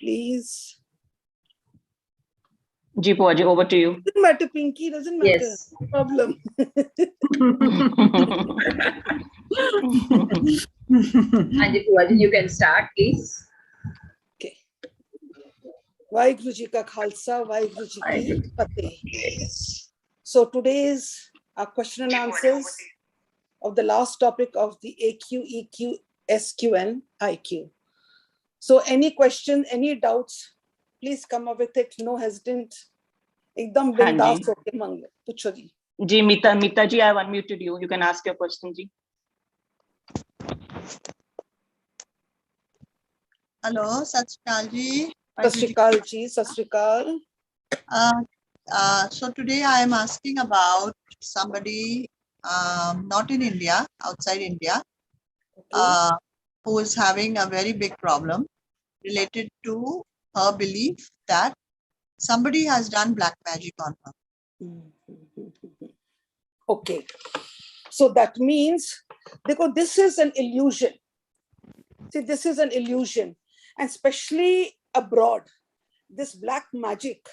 please. Ji Puaji, over to you. Doesn't matter, Pinky, doesn't matter. Yes. No problem. Anji Puaji, you can start, please. Okay. Vaheguru Ji Ka Khalsa, Vaheguru Ji Ki Fateh. So today's our question and answers of the last topic of the AQ, EQ, SQ and IQ. So any questions, any doubts, please come up with it. No hesitant. Ekdam bindas hoke mang lo. Pucho ji. Ji, Mita ji, I have unmuted you. You can ask your question, Ji. Hello, Sat Shri Akal ji. Sat Shri Akal ji, Sat Shri Akal. So today I am asking about somebody not in India, outside India, who is having a very big problem related to her belief that somebody has done black magic on her. Okay. So that means, because this is an illusion. See, this is an illusion. And especially abroad, this black magic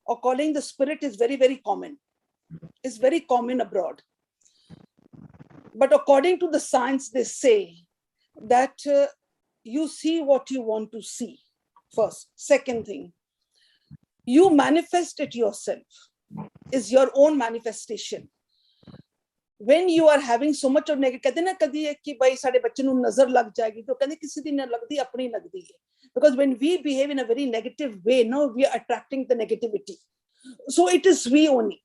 or calling the spirit is very, very common. It's very common abroad. But according to the science, they say that you see what you want to see first. Second thing, you manifest it yourself. Is your own manifestation. When you are having so much of negative, कहते ना कदी है कि भाई साढ़े बच्चे नूं नजर लग जाएगी तो कहते किसी दिन न लगदी अपनी लगदी है. Because when we behave in a very negative way, no, we are attracting the negativity. So it is we only.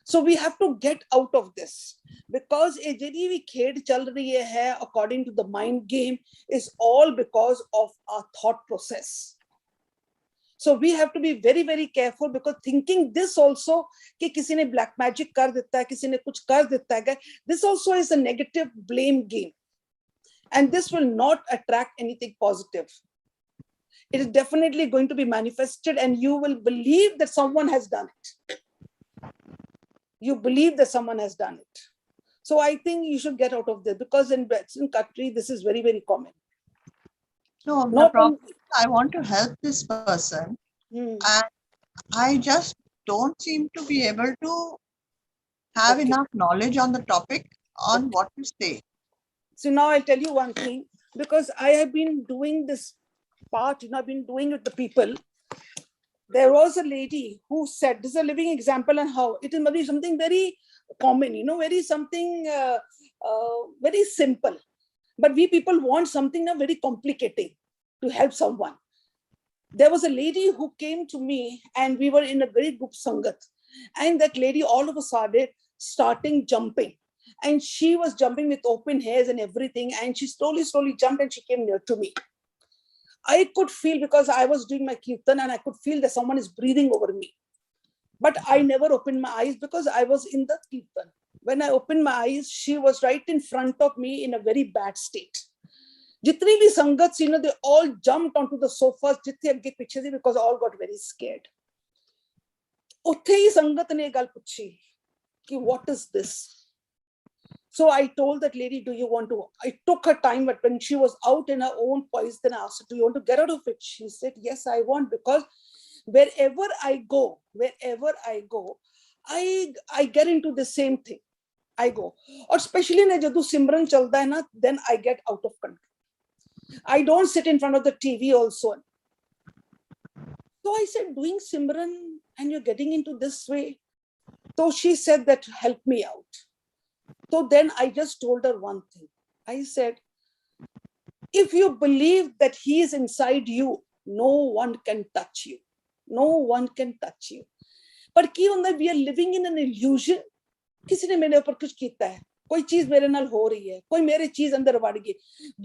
So we have to get out of this, because a jehdi vi khed chal rahi hai according to the mind game is all because of our thought process. So we have to be very, very careful, because thinking this also कि किसी ने black magic कर देता है, किसी ने कुछ कर देता है, this also is a negative blame game, and this will not attract anything positive. It is definitely going to be manifested, and you will believe that someone has done it. You believe that someone has done it. So I think you should get out of this, because in Western country this is very, very common. No, the problem is I want to help this person, and I just don't seem to be able to have enough knowledge on the topic on what to say. So now I'll tell you one thing, because I have been doing this part, I've been doing it with the people. There was a lady who said, this is a living example on how it is something very common, very something very simple. But we people want something very complicated to help someone. There was a lady who came to me, and we were in a very good sangat. And that lady all of a sudden starting jumping. And she was jumping with open hairs and everything. And she slowly jumped, and she came near to me. I could feel, because I was doing my kirtan, and I could feel that someone is breathing over me. But I never opened my eyes because I was in the kirtan. When I opened my eyes, she was right in front of me in a very bad state. Jitni bhi sangats, they all jumped onto the sofas, because all got very scared. Utthe hi sangat ne gal puchi ki what is this? So I told that lady, do you want to? I took her time, but when she was out in her own poise, then I asked her, do you want to get out of it? She said, yes, I want, because wherever I go, I get into the same thing. I go. Or especially when Simran chalta hai na, then I get out of control. I don't sit in front of the TV also. So I said, doing Simran and you're getting into this way. So she said that, help me out. So then I just told her one thing. I said, if you believe that he is inside you, no one can touch you. No one can touch you. But we are living in an illusion. किसी ने मेरे ऊपर कुछ किया है, कोई चीज मेरे नाल हो रही है, कोई मेरे चीज अंदर बढ़ गई.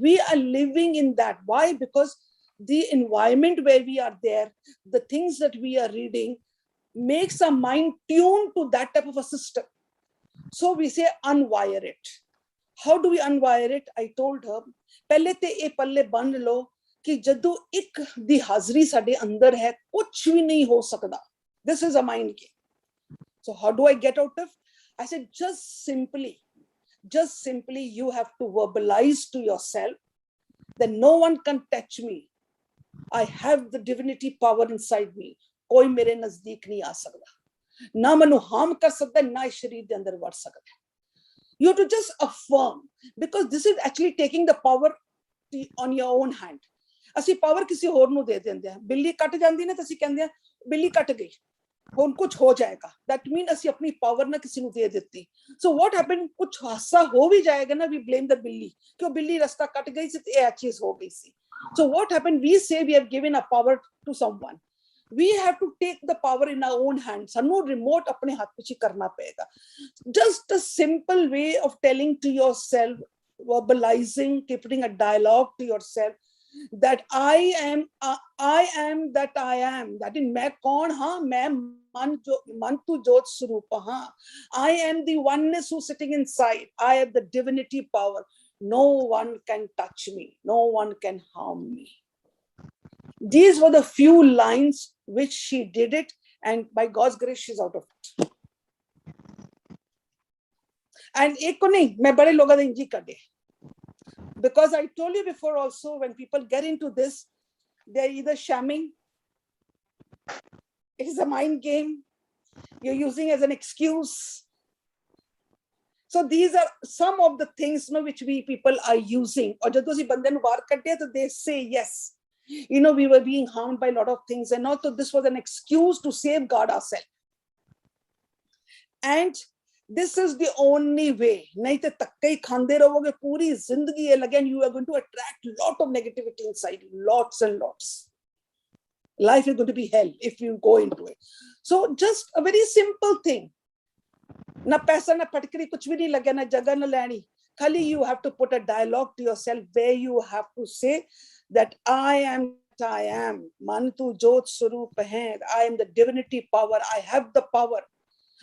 We are living in that. Why? Because the environment where we are there, the things that we are reading, makes our mind tuned to that type of a system. So we say unwire it. How do we unwire it? I told her, पहले ते ये पल्ले बन लो कि जदों एक दी हाजरी साडे अंदर है, कुछ भी नहीं हो सकता. This is a mind game. So how do I get out of? I said, just simply you have to verbalize to yourself that no one can touch me. I have the divinity power inside me. कोई मेरे नजदीक नहीं आ सकता, ना मैनू harm कर सकता, ना इस शरीर दे अंदर वड़ सकता. You have to just affirm, because this is actually taking the power on your own hand. ਅਸੀਂ ਪਾਵਰ ਕਿਸੇ ਹੋਰ ਨੂੰ ਦੇ ਦਿੰਦੇ ਆ. ਬਿੱਲੀ ਕੱਟ ਜਾਂਦੀ ਨੇ ਤਾਂ ਅਸੀਂ ਕਹਿੰਦੇ ਆ ਬਿੱਲੀ ਕੱਟ ਗਈ, ਹੁਣ ਕੁਝ ਹੋ ਜਾਏਗਾ. That means ਅਸੀਂ ਆਪਣੀ ਪਾਵਰ ਨਾ ਕਿਸੇ ਨੂੰ ਦੇ ਦਿੱਤੀ. So what happened, ਕੁਝ ਹਾਸਾ ਹੋ ਵੀ ਜਾਏਗਾ ਨਾ, we blame the ਬਿੱਲੀ ਕਿ ਉਹ ਬਿੱਲੀ ਰਸਤਾ ਕੱਟ ਗਈ ਸੀ ਤੇ ਇਹ ਚੀਜ਼ ਹੋ ਗਈ ਸੀ. So what happened, we say we have given a power to someone. We have to take the power in our own hands. ਸਾਨੂੰ ਰਿਮੋਟ ਆਪਣੇ ਹੱਥ ਵਿੱਚ ਹੀ ਕਰਨਾ ਪਏਗਾ. Just a simple way of telling to yourself, verbalizing, keeping a dialogue to yourself, that I am that I am. That in मैं कौन हाँ, मैं मन तू ज्योत स्वरूप हाँ. I am the oneness who's sitting inside. I have the divinity power. No one can touch me. No one can harm me. These were the few lines which she did it, and by God's grace, she's out of it. And एक को नहीं, मैं बड़े लोगों ने इंजी कर दे. Because I told you before also, when people get into this, they're either shamming, it is a mind game, you're using as an excuse. So these are some of the things which we people are using. Or जब तुसी बंदे नु बाहर कड्ढे तो they say yes, we were being harmed by a lot of things, and also this was an excuse to safeguard ourselves. And this is the only way. नहीं तो तक्के ही खांदे रहोगे पूरी जिंदगी ये लगे, and you are going to attract a lot of negativity inside you, lots and lots. Life is going to be hell if you go into it. So just a very simple thing. ना पैसा ना फटकरी कुछ भी नहीं लगे, ना जगह ना लैनी. खाली you have to put a dialogue to yourself where you have to say that I am. Man tu jyot swaroop hai. I am the divinity power. I have the power.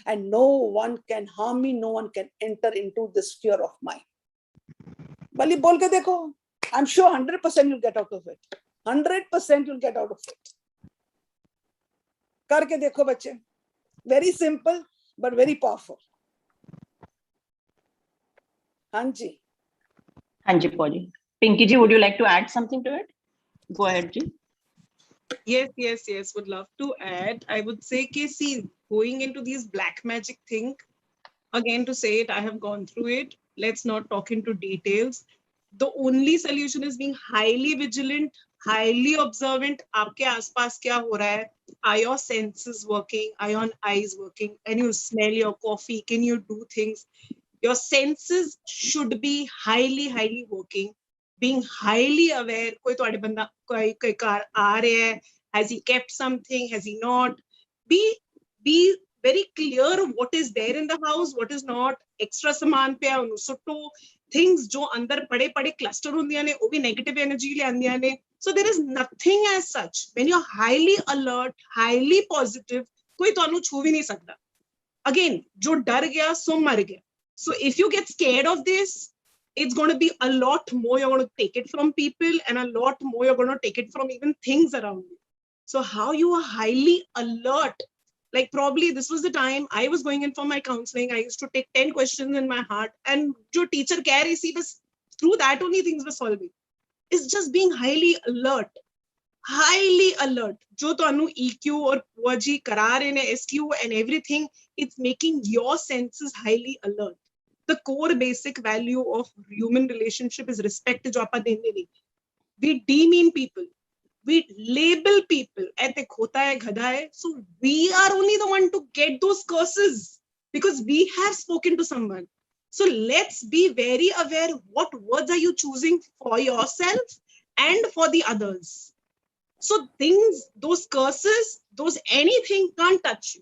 And no one can harm me. No one can enter into this sphere of mine. Bali bol ke dekho. I'm sure 100% you'll get out of it. 100% you'll get out of it. Karke dekho bache. Very simple, but very powerful. Hanji. Hanji, Paji. Pinky ji, would you like to add something to it? Go ahead, ji. Yes. Would love to add. I would say, see, going into these black magic thing, again to say it, I have gone through it. Let's not talk into details. The only solution is being highly vigilant, highly observant. Aapke aaspaas kya ho raha hai? Are your senses working? Are your eyes working? Can you smell your coffee? Can you do things? Your senses should be highly working. Being highly aware, koi tohade banda koi car aa raha hai, has he kept something, has he not? Be very clear what is there in the house, what is not. Extra saman pe unu sutto. Things jo andar pade cluster hundiyan ne, wo bhi negative energy le aandiyan ne. So there is nothing as such. When you're highly alert, highly positive, koi tonu chhu bhi nahi sakta. Again, jo dar gaya so mar gaya. So if you get scared of this, it's going to be a lot more. You're going to take it from people, and a lot more you're going to take it from even things around you. So how you are highly alert, like probably this was the time I was going in for my counseling. I used to take 10 questions in my heart, and jo teacher keh rahi si, bas through that only things were solving. It's just being highly alert. Highly alert. Jo tonu EQ or PUAG kara rahe ne, SQ and everything, it's making your senses highly alert. The core basic value of human relationship is respect. Jo aapa denge nahi. We demean people. We label people. Aite khota hai, ghada hai. So we are only the one to get those curses because we have spoken to someone. So let's be very aware what words are you choosing for yourself and for the others. So things, those curses, those anything can't touch you.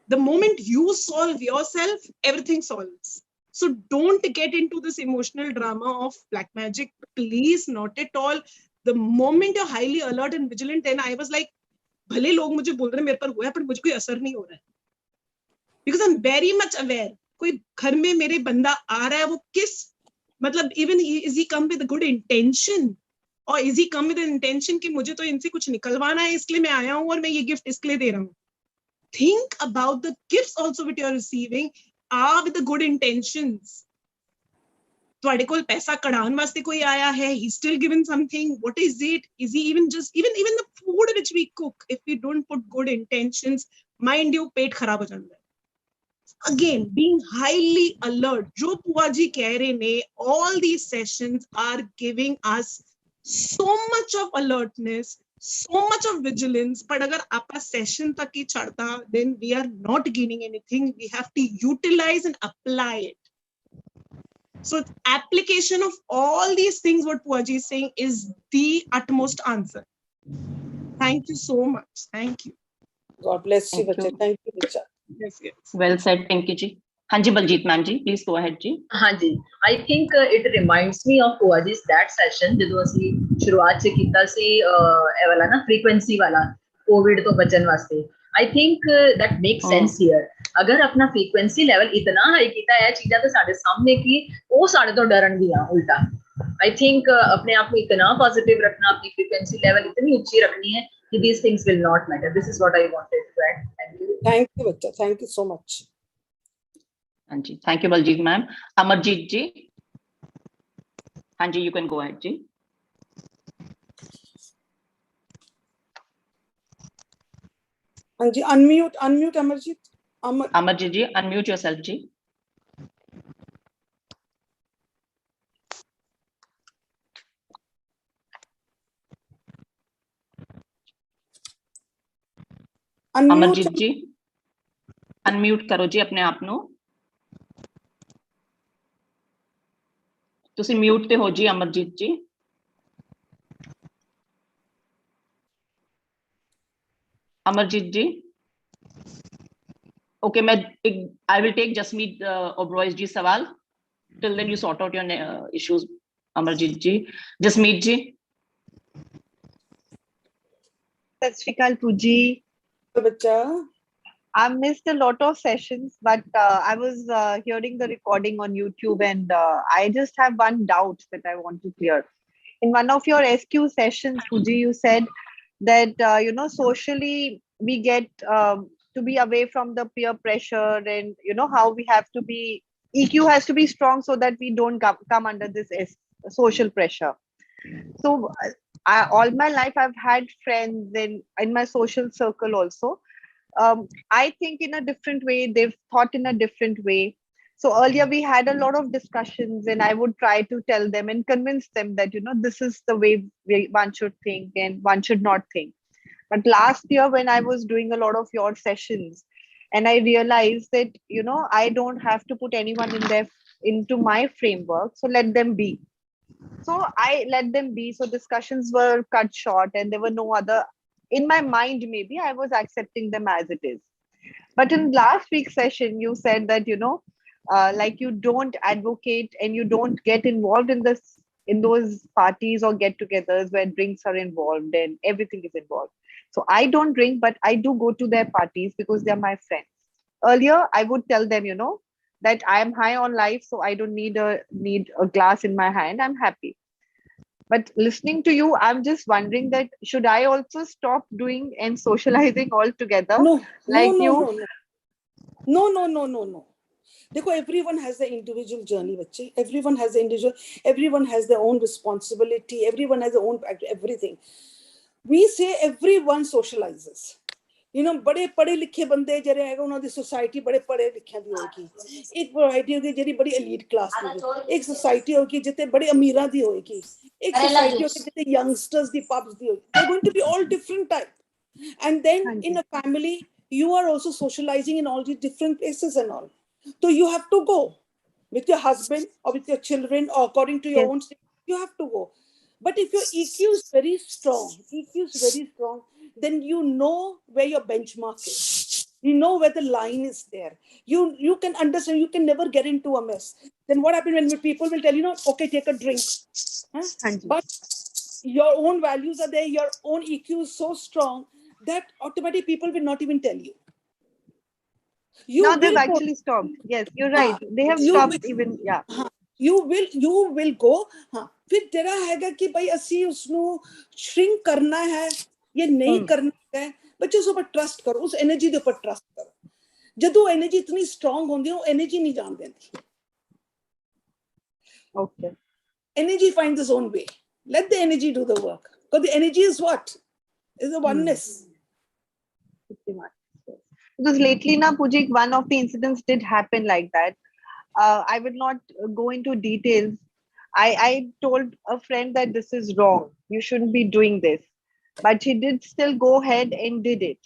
The moment you solve yourself, everything solves. So don't get into this emotional drama of black magic. Please, not at all. The moment you're highly alert and vigilant, then I was like, bhale log mujhe bol rahe mere par hua hai, but mujhe koi asar nahi ho raha hai. Because I'm very much aware. Koi ghar mein mere banda aa raha hai, wo kis, matlab even is he come with a good intention? Or is he come with an intention कि मुझे तो इनसे कुछ निकलवाना है, इसलिए मैं आया हूँ और मैं ये गिफ्ट इसके लिए दे रहा हूँ. Think about the gifts also which you are receiving are with the good intentions. ਤੁਹਾਡੇ ਕੋਲ ਪੈਸਾ ਕਢਾਉਣ ਵਾਸਤੇ ਕੋਈ ਆਇਆ ਹੈ, he still given something, what is it, is he even just even the food which we cook, if we don't put good intentions, mind you, पेट खराब हो जाता है. Again, being highly alert, जो पुआ जी कह रहे ने, all these sessions are giving us so much of alertness, so much of vigilance, but agar aapa session tak hi chadta, then we are not gaining anything. We have to utilize and apply it. So application of all these things, what Puaji is saying, is the utmost answer. Thank you so much. Thank you. God bless you, Thank बच्चे. you. Thank you, Richa. Yes, yes. Well said, Pinky ji. हाँ जी Baljeet ma'am ji, please go ahead जी. ਹਾਂਜੀ, I think it reminds me of Puaji's that session ਜਦੋਂ ਅਸੀਂ ਸ਼ੁਰੂਆਤ ਚ ਕੀਤਾ ਸੀ ਇਹ ਵਾਲਾ ਨਾ frequency ਵਾਲਾ COVID ਤੋਂ ਬਚਣ ਵਾਸਤੇ. I think that makes sense here. ਅਗਰ ਆਪਣਾ frequency level ਇਤਨਾ ਹਾਈ ਕੀਤਾ ਹੈ, ਚੀਜ਼ਾਂ ਤਾਂ ਸਾਡੇ ਸਾਹਮਣੇ ਕੀ ਉਹ ਸਾਡੇ ਤੋਂ ਡਰਨਗੀਆਂ ਉਲਟਾ. I think अपने आप को इतना पॉजिटिव रखना, अपनी frequency level इतनी ऊंची रखनी है कि these things will not matter. This is what I wanted to add. Thank you. Thank you, बच्चा. Thank you so much. हाँ जी, thank you Baljeet ma'am. Amarjeet ji, हाँ जी, you can go ahead जी. हाँ जी, unmute Amarjeet. Amarjeet ji, unmute yourself जी. अमरजीत जी, अनम्यूट करो जी अपने आप ਨੂੰ. ਤੁਸੀਂ ਮਿਊਟ ਤੇ ਹੋ ਜੀ ਅਮਰਜੀਤ ਜੀ. अमरजीत जी, okay, I will take Jasmeet Obroy's जी सवाल. Till then you sort out your issues, Amarjit ji. Jasmeet ji. Sat Shri Akal Pooji. बच्चा. I missed a lot of sessions, but I was hearing the recording on YouTube, and I just have one doubt that I want to clear. In one of your SQ sessions, Pooji, you said that socially we get to be away from the peer pressure, and how we have to be, EQ has to be strong so that we don't come under this social pressure. So all my life I've had friends in my social circle also. I think in a different way, they've thought in a different way. So earlier we had a lot of discussions, and I would try to tell them and convince them that this is the way one should think and one should not think. But last year when I was doing a lot of your sessions, and I realized that I don't have to put anyone into my framework, so let them be. So I let them be. So discussions were cut short, and there were no other, in my mind maybe I was accepting them as it is. But in last week's session you said that like you don't advocate and you don't get involved in those parties or get-togethers where drinks are involved and everything is involved. So I don't drink, but I do go to their parties because they're my friends. Earlier I would tell them that I am high on life, so I don't need a glass in my hand, I'm happy. But listening to you, I'm just wondering that should I also stop doing and socializing altogether? No, like no. देखो, everyone has their individual journey, बच्चे. Everyone has their own responsibility. Everyone has their own everything. We say everyone socializes. बड़े पढ़े लिखे बंदे ਜਿਹੜੇ ਹੈਗੇ ਉਹਨਾਂ ਦੀ society ਬੜੇ ਪੜ੍ਹੇ ਲਿਖਿਆਂ ਦੀ ਹੋਏਗੀ. ਇੱਕ ਵੈਰਾਈਟੀ ਹੋਗੀ ਜਿਹੜੀ ਬੜੀ elite class ਦੀ ਹੋਗੀ. ਇੱਕ ਸੋਸਾਇਟੀ ਹੋਗੀ ਜਿੱਥੇ ਬੜੇ ਅਮੀਰਾਂ ਦੀ ਹੋਏਗੀ. ਇੱਕ ਸੋਸਾਇਟੀ ਹੋਗੀ ਜਿੱਥੇ youngsters ਦੀ pubs ਦੀ ਹੋਏਗੀ. They're going to be all different type. And then in a family, you are also socializing in all these different places and all. So you have to go with your husband or with your children or according to your own state. You have to go. But if your EQ is very strong, then you know where your benchmark is. You know where the line is there. You can understand. You can never get into a mess. Then what happens when people will tell you, okay, take a drink. Huh? But your own values are there. Your own EQ is so strong that automatically people will not even tell you. Now they've actually stopped. Yes, you're right. They have stopped even. Yeah. You will go. फिर तेरा हैगा कि भाई ਅਸੀਂ ਉਸਨੂੰ shrink करना है ये नहीं करना है. बच्चे उस ऊपर ट्रस्ट करो, उस एनर्जी के ऊपर ट्रस्ट करो. ਜਦੋਂ एनर्जी इतनी स्ट्रांग होती है वो एनर्जी नहीं जान देती. Okay. Energy finds its own way. Let the energy do the work. Because the energy is what? Is a oneness. Pretty much. Yes. Because lately, na Pujik, one of the incidents did happen like that. I will not go into details. I told a friend that this is wrong. You shouldn't be doing this. But she did still go ahead and did it.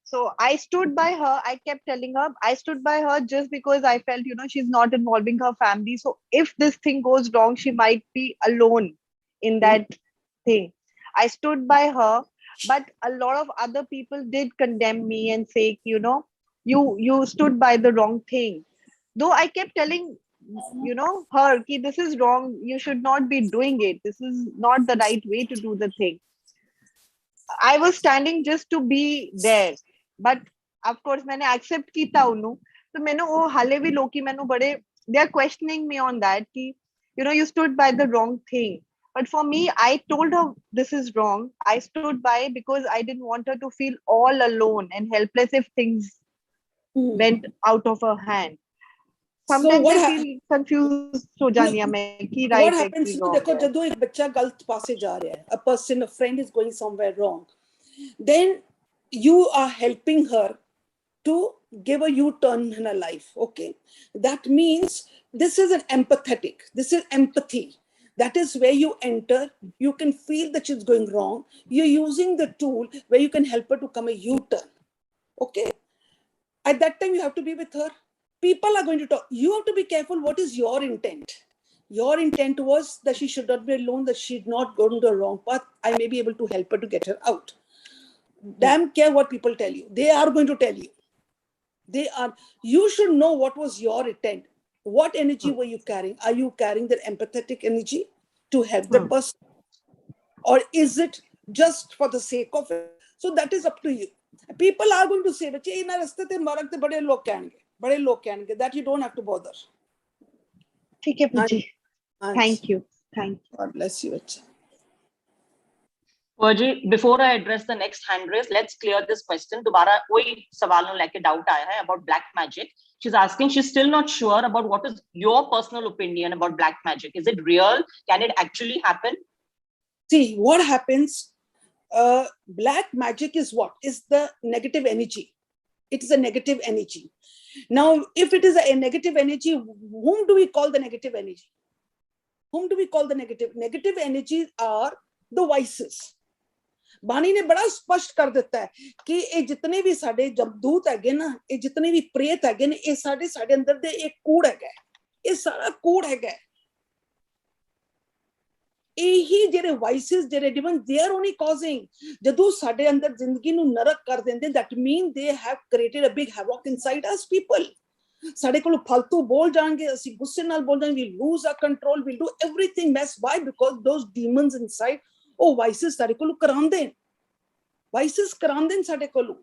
So I stood by her. I kept telling her, I stood by her just because I felt, she's not involving her family. So if this thing goes wrong, she might be alone in that thing. I stood by her, but a lot of other people did condemn me and say, you stood by the wrong thing. Though I kept telling, her, ki, this is wrong. You should not be doing it. This is not the right way to do the thing. I was standing just to be there. But of course, मैंने accept किया उन्हों. तो मैंने वो हाले भी लोग की मैंने बड़े they are questioning me on that कि you stood by the wrong thing. But for me, I told her this is wrong. I stood by because I didn't want her to feel all alone and helpless if things went out of her hand. Sometimes I feel confused हो जानी है मैं कि right है कि wrong देखो है. जदों एक बच्चा गलत पासे जा रहा है, a person, a friend is going somewhere wrong, then you are helping her to give a U-turn in her life. Okay, that means this is an empathetic. This is empathy. That is where you enter. You can feel that she's going wrong. You're using the tool where you can help her to come a U-turn. Okay, at that time you have to be with her. People are going to talk. You have to be careful. What is your intent? Your intent was that she should not be alone, that she'd not gone to the wrong path. I may be able to help her to get her out. Damn care what people tell you. They are going to tell you. You should know what was your intent. What energy were you carrying? Are you carrying that empathetic energy to help the person? Or is it just for the sake of it? So that is up to you. People are going to say, that you don't have to bother. ठीक है पूजी. Thank you. Thank you. God bless you. Purji, before I address the next hand raise, let's clear this question. दोबारा वही सवाल में लेके doubt आया है about black magic. She's asking, she's still not sure about what is your personal opinion about black magic. Is it real? Can it actually happen? See, what happens, black magic is what? Is the negative energy. It is a negative energy. Now, if it is a negative energy, whom do we call the negative energy? Whom do we call the negative? Negative energies are the vices. बानी ने बड़ा स्पष्ट कर देता है कि ये जितने भी साडे जमदूत हैगे ना, ये जितने भी प्रेत हैगे ने, ये साडे अंदर दे एक कूड़ हैगा, ये सारा कूड़ हैगा. यही जेरे वाइसेस जेरे demon, they are only causing. जदों साडे अंदर जिंदगी नू नरक कर देंदे, that mean they have created a big havoc inside us people. साडे कोल फालतू बोल जाएंगे, ਅਸੀਂ गुस्से नाल बोल जाएंगे, we lose our control, we'll do everything mess. Why? Because those demons inside, oh vices साडे कोल करांदे, vices करांदे साडे कोल.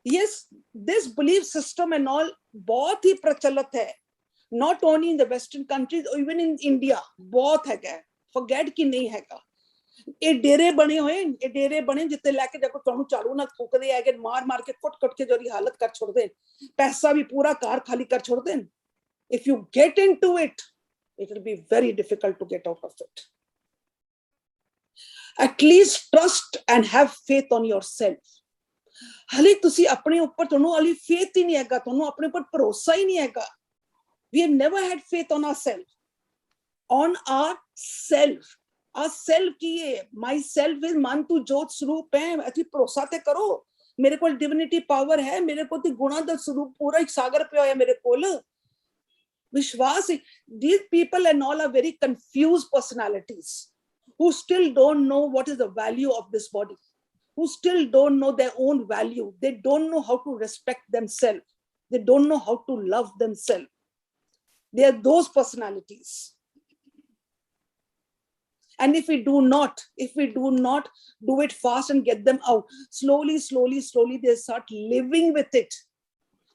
Yes, this belief system and all बहुत ही प्रचलित है, not only in the Western countries, or even in India, बहुत हैगा. Forget कि नहीं हैगा. ये डेरे बने हुए, ये डेरे बने जिते लेके जाको तुहानू चालू ना ठोकदे हैगे, मार मार के कुट के जोरी हालत कर छोड़ देन, पैसा भी पूरा कार खाली कर छोड़ then. If you get into it, it will be very difficult to get out of it. At least trust and have faith on yourself. हाले तुसी अपने ऊपर तुहानू हाले faith ही नहीं हैगा, तुहानू अपने ऊपर भरोसा ही नहीं हैगा. We have never had faith on ourselves. On ourself. Our self की है, my self is मन तू जोत स्वरूप है, अति भरोसा ते करो, मेरे को divinity power है, मेरे को ती गुणा दा स्वरूप पूरा एक सागर पे होया मेरे कोल, विश्वास है. These people and all are very confused personalities who still don't know what is the value of this body, who still don't know their own value. They don't know how to respect themselves. They don't know how to love themselves. They are those personalities. And if we do not do it fast and get them out, slowly, they start living with it.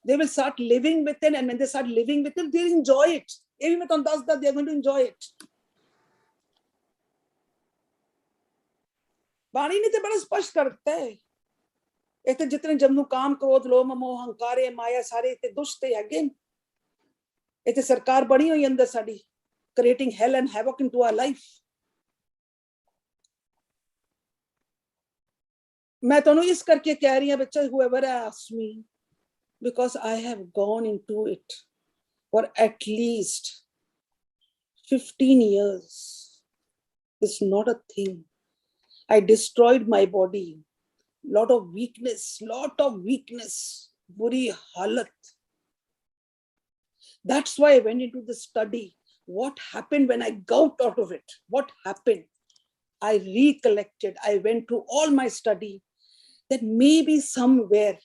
They will start living with it, and when they start living with it, they'll enjoy it. Even with that, they're going to enjoy it. बाणी ने तो बड़ा स्पष्ट करता है, इतने जितने जमनू काम क्रोध लोभ मोह अहंकार माया सारे इतने दुष्ट हैगे, इतने सरकार बनी हुई अंदर साडी, creating hell and havoc into our life. मैं ਤੁਹਾਨੂੰ ਇਸ ਕਰਕੇ ਕਹਿ ਰਹੀ ਹਾਂ ਬੱਚਾ, whoever asks me, because I have gone into it for at least 15 years. It's not a thing. I destroyed my body. Lot of weakness. Buri halat. That's why I went into the study. What happened when I got out of it? What happened? I recollected. I went through all my study. That maybe somewhere,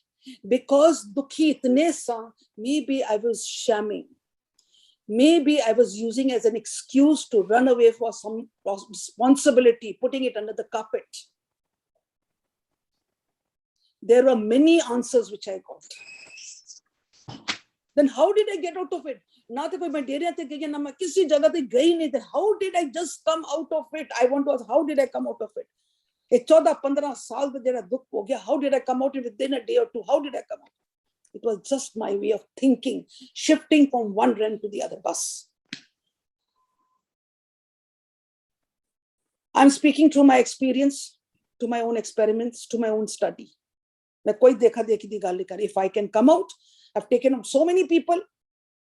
because dukhi itne sa, maybe I was shamming. Maybe I was using as an excuse to run away for some responsibility, putting it under the carpet. There were many answers which I got. Then how did I get out of it? Na to koi main deriya te gayi na main kisi jagah te gayi nahi. Then how did I just come out of it? I want to ask, how did I come out of it? 14-15 साल में जरा दुख हो गया. How did I come out within a day or two? How did I come out? It was just my way of thinking, shifting from one run to the other bus. I'm speaking through my experience, to my own experiments, to my own study. मैं कोई देखा देखी दी गाल नहीं कर रही. If I can come out, I've taken up so many people.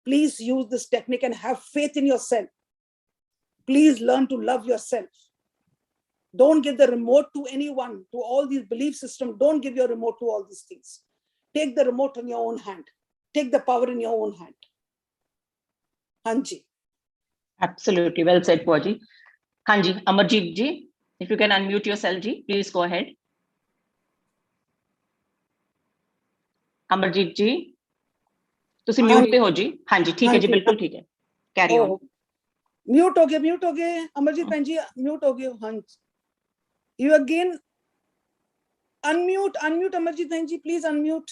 Please use this technique and have faith in yourself. Please learn to love yourself. Don't give the remote to anyone, to all these belief systems. Don't give your remote to all these things. Take the remote in your own hand. Take the power in your own hand. Hanji. Absolutely. Well said, Pooja. Hanji, Amarjeet ji, if you can unmute yourself, ji, please go ahead. Amarjeet ji, ਤੁਸੀਂ mute ਤੇ ਹੋ ਜੀ. ਹਾਂਜੀ ਠੀਕ ਹੈ ਜੀ, ਬਿਲਕੁਲ ਠੀਕ ਹੈ. Carry on. Mute हो गए. अमरजीत बहन जी, mute हो गए. hanji. You again unmute Amarjeet bhai ji, please unmute.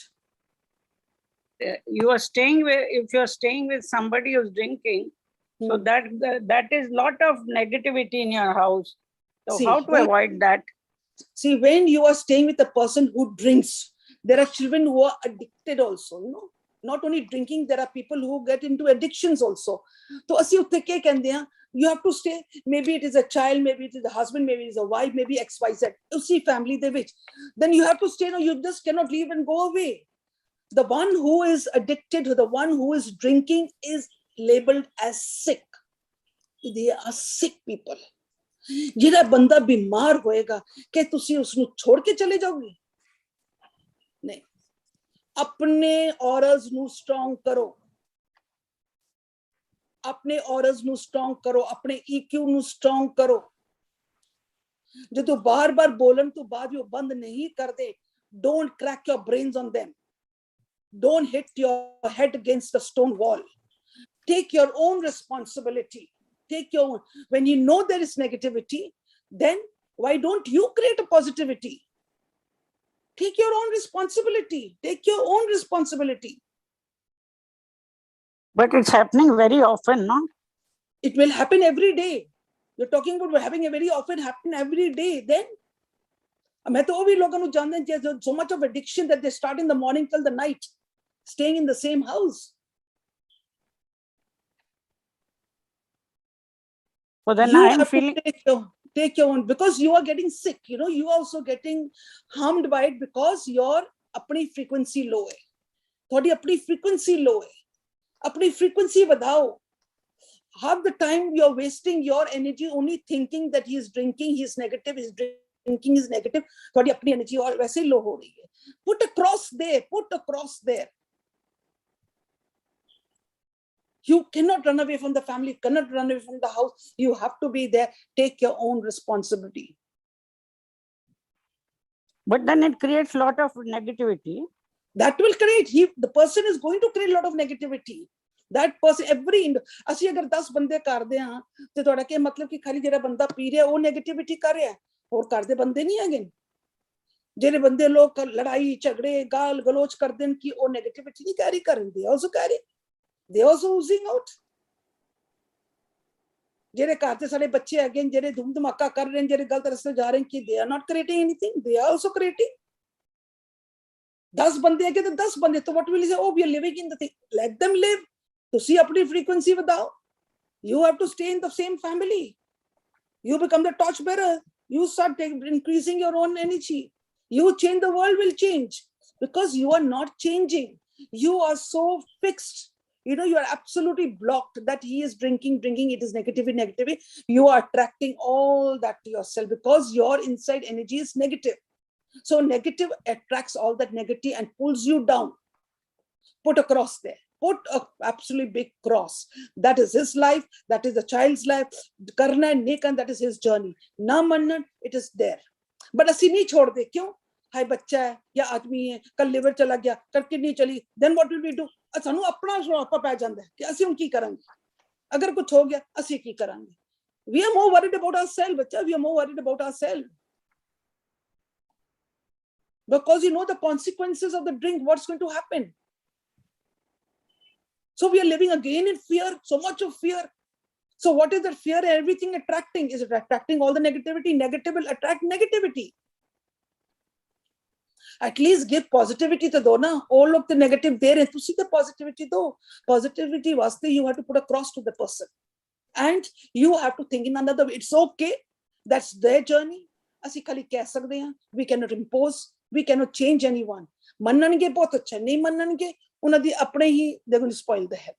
You are staying with, if you are staying with somebody who's drinking, so that is lot of negativity in your house. So how to avoid that? See, when you are staying with a person who drinks, there are children who are addicted also, you know. Not only drinking, there are people who get into addictions also. So ਅਸੀਂ ਉੱਥੇ ਕੀ ਕਹਿੰਦੇ ਆ, you have to stay. Maybe it is a child, maybe it is a husband, maybe it is a wife, maybe XYZ. उसी family ਦੇ ਵਿੱਚ. Then you have to stay. No, you just cannot leave and go away. The one who is addicted, the one who is drinking is labeled as sick. They are sick people. ਜਿਹੜਾ ਬੰਦਾ ਬਿਮਾਰ ਹੋਏਗਾ, ਕਿ ਤੁਸੀਂ ਉਸਨੂੰ ਛੋੜ ਕੇ ਚਲੇ ਜਾਓਗੇ? ਨਹੀਂ. अपने ऑरस ਨੂੰ स्ट्रांग करो, अपने ऑरस ਨੂੰ स्ट्रांग करो, अपने EQ ਨੂੰ स्ट्रांग करो. ਜਦੋਂ ਬਾਰ-ਬਾਰ ਬੋਲਣ ਤੋਂ ਬਾਅਦ ਵੀ ਉਹ ਬੰਦ ਨਹੀਂ ਕਰਦੇ, don't crack your brains on them, don't hit your head against the stone wall. Take your own responsibility. Take your own. When you know there is negativity, then why don't you create a positivity? Take your own responsibility. Take your own responsibility. But it's happening very often, no? It will happen every day. You're talking about having a very often happen every day. Then, मैं तो वो भी लोगों को जानते हैं, so much of addiction that they start in the morning till the night, staying in the same house. So then You I am have to feeling. take your own, because you are getting sick, you know, you are also getting harmed by it, because your apni frequency low hai. Thodi apni frequency low hai. Apni frequency badhao. Half the time you are wasting your energy only thinking that he is drinking, he is negative, he is drinking, he is negative. Thodi apni energy aur वैसे low ho rahi hai. Put a cross there, put a cross there. You cannot run away from the family, you cannot run away from the house. You have to be there. Take your own responsibility. But then it creates a lot of negativity. That will create, the person is going to create a lot of negativity. That person, every, ਅਸੀਂ ਅਗਰ 10 ਬੰਦੇ ਕਰਦੇ ਹਾਂ, ਤੇ ਤੁਹਾਡਾ ਕੀ ਮਤਲਬ ਕਿ ਖਾਲੀ ਜਿਹੜਾ ਬੰਦਾ ਪੀ ਰਿਹਾ ਉਹ ਨੈਗੇਟਿਵਿਟੀ ਕਰ ਰਿਹਾ, ਹੋਰ ਕਰਦੇ ਬੰਦੇ ਨਹੀਂ ਹੈਗੇ? ਜਿਹੜੇ ਬੰਦੇ ਲੋਕ ਲੜਾਈ ਝਗੜੇ ਗਾਲ ਗਲੋਚ ਕਰਦੇ ਨੇ, ਕਿ ਉਹ ਨੈਗੇਟਿਵਿਟੀ ਨਹੀਂ ਕੈਰੀ ਕਰਦੇ? also carry. They also oozing out. ਜਿਹੜੇ ਘਰ ਤੇ ਸਾਡੇ ਬੱਚੇ ਹੈਗੇ ਨੇ, ਜਿਹੜੇ ਧੂਮ ਧਮਾਕਾ ਕਰ ਰਹੇ ਨੇ, ਜਿਹੜੇ ਗਲਤ ਰਸਤੇ ਜਾ ਰਹੇ ਨੇ, ਕਿ they are not creating anything, they are also creating. 10 ਬੰਦੇ ਹੈਗੇ ਤੇ 10 ਬੰਦੇ, तो what will you say? Oh, we are living in the thing. Let them live. ਤੁਸੀਂ ਆਪਣੀ frequency ਵਧਾਓ. You have to stay in the same family. You become the torchbearer. You start increasing your own energy. You change, the world will change, because you are not changing. You are so fixed. You know, you are absolutely blocked that he is drinking, it is negativity. You are attracting all that to yourself because your inside energy is negative. So negative attracts all that negativity and pulls you down. Put a cross there. Put a absolutely big cross. That is his life. That is the child's life. Karna and Nekan, that is his journey. Na manna, it is there. But asi nahi chhod de. Kyun? Hai bachcha hai, ya aadmi hai, kal liver chala gaya, kal kidney chali. Then what will we do? Sanu apna shurapa pੈ ਜਾਂਦਾ ਹੈ ਕਿ ਅਸੀਂ ਹੁਣ ਕੀ ਕਰਾਂਗੇ? ਅਗਰ ਕੁਝ ਹੋ ਗਿਆ ਅਸੀਂ ਕੀ ਕਰਾਂਗੇ? We are more worried about ourselves, bachcha. We are more worried about ourselves. Because you know the consequences of the drink, what's going to happen. So we are living again in fear, so much of fear. So what is that fear? Everything attracting. Is it attracting all the negativity? Negative will attract negativity. At least give positivity to do na. All of the negative there, and to see the positivity do. Positivity vaste you have to put a cross to the person. And you have to think in another way. It's okay. That's their journey. Asi khali keh sakde hain. We cannot impose. We cannot change anyone. Mannange bahut acha, nahi mannange, unna di apne hi, they're going to spoil the health.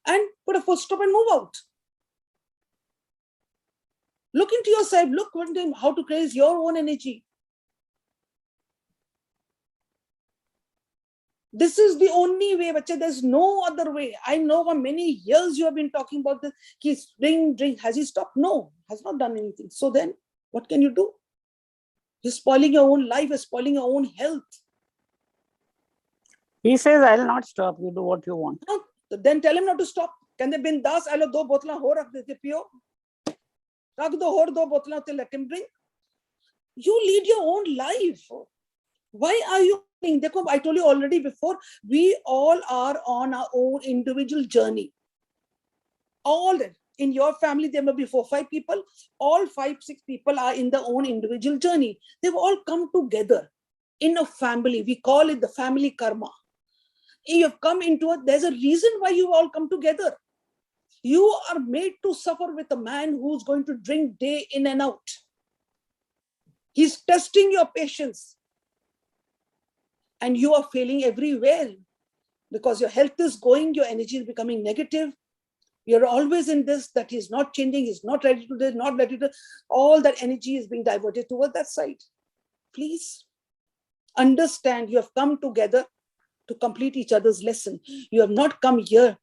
And put a full stop and move out. Look into yourself. Look how to raise your own energy. This is the only way, bacha. There's no other way. I know for many years you have been talking about this. He's drink. Has he stopped? No, has not done anything. So then, what can you do? You're spoiling your own life. You're spoiling your own health. He says, I'll not stop. You do what you want. No, then tell him not to stop. Can they bin das? I'll do botla ho rakh dete pio. Rakh do hor do botla te let him drink. You lead your own life. Why are you? I told you already before, we all are on our own individual journey. All in your family, there may be 4 or 5 people. All 5 or 6 people are in their own individual journey. They've all come together in a family. We call it the family karma. You've come into it. There's a reason why you all come together. You are made to suffer with a man who's going to drink day in and out. He's testing your patience. And you are failing everywhere because your health is going, your energy is becoming negative. You're always in this, that he's not changing, he's not ready to do, not ready to. All that energy is being diverted toward that side. Please understand, you have come together to complete each other's lesson. You have not come here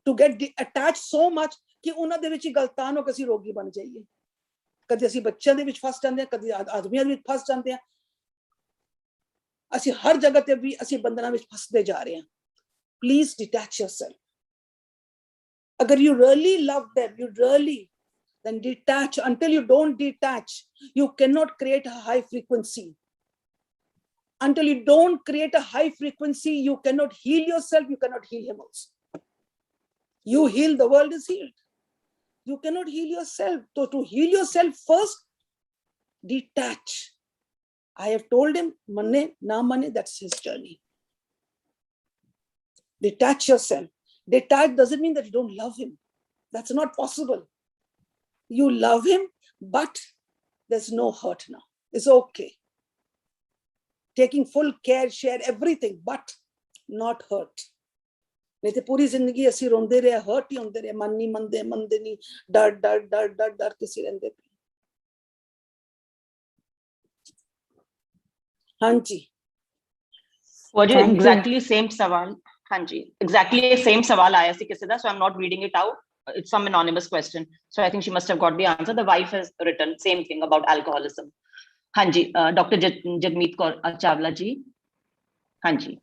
to get attached so much कि उन्हां दे विच गलतान हो किसी रोगी बन जाइए. कदी असी बच्चों दे विच फस जांदे हैं, कदी आदमियां दे विच फस जांदे हैं. ਅਸੀਂ ਹਰ ਜਗ੍ਹਾ ਤੇ ਵੀ ਅਸੀਂ ਬੰਧਨਾਂ ਵਿੱਚ ਫਸਦੇ ਜਾ ਰਹੇ ਹਾਂ. Please detach yourself. Agar you really love them, you really, then detach. Until you don't detach, you cannot create a high frequency. Until you don't create a high frequency, you cannot heal yourself, you cannot heal him also. You heal, the world is healed. You cannot heal yourself. So to heal yourself first, detach. I have told him, manne, na manne, that's his journey. Detach yourself. Detach doesn't mean that you don't love him. That's not possible. You love him, but there's no hurt now. It's okay. Taking full care, share everything, but not hurt. नहीं तो पूरी जिंदगी ऐसी रोंदे रहे, hurt ही होंदे रहे, मन नहीं मनदे, मनदे नहीं, डर डर डर डर डर किसी रहंदे पे. हाँ जी. What exactly same सवाल? हाँ जी. Exactly same सवाल आया सी किसी दा, so I'm not reading it out. It's some anonymous question, so I think she must have got the answer. The wife has written same thing about alcoholism. हाँ जी. Dr. Jagmeet Kaur Chawla जी. हाँ जी.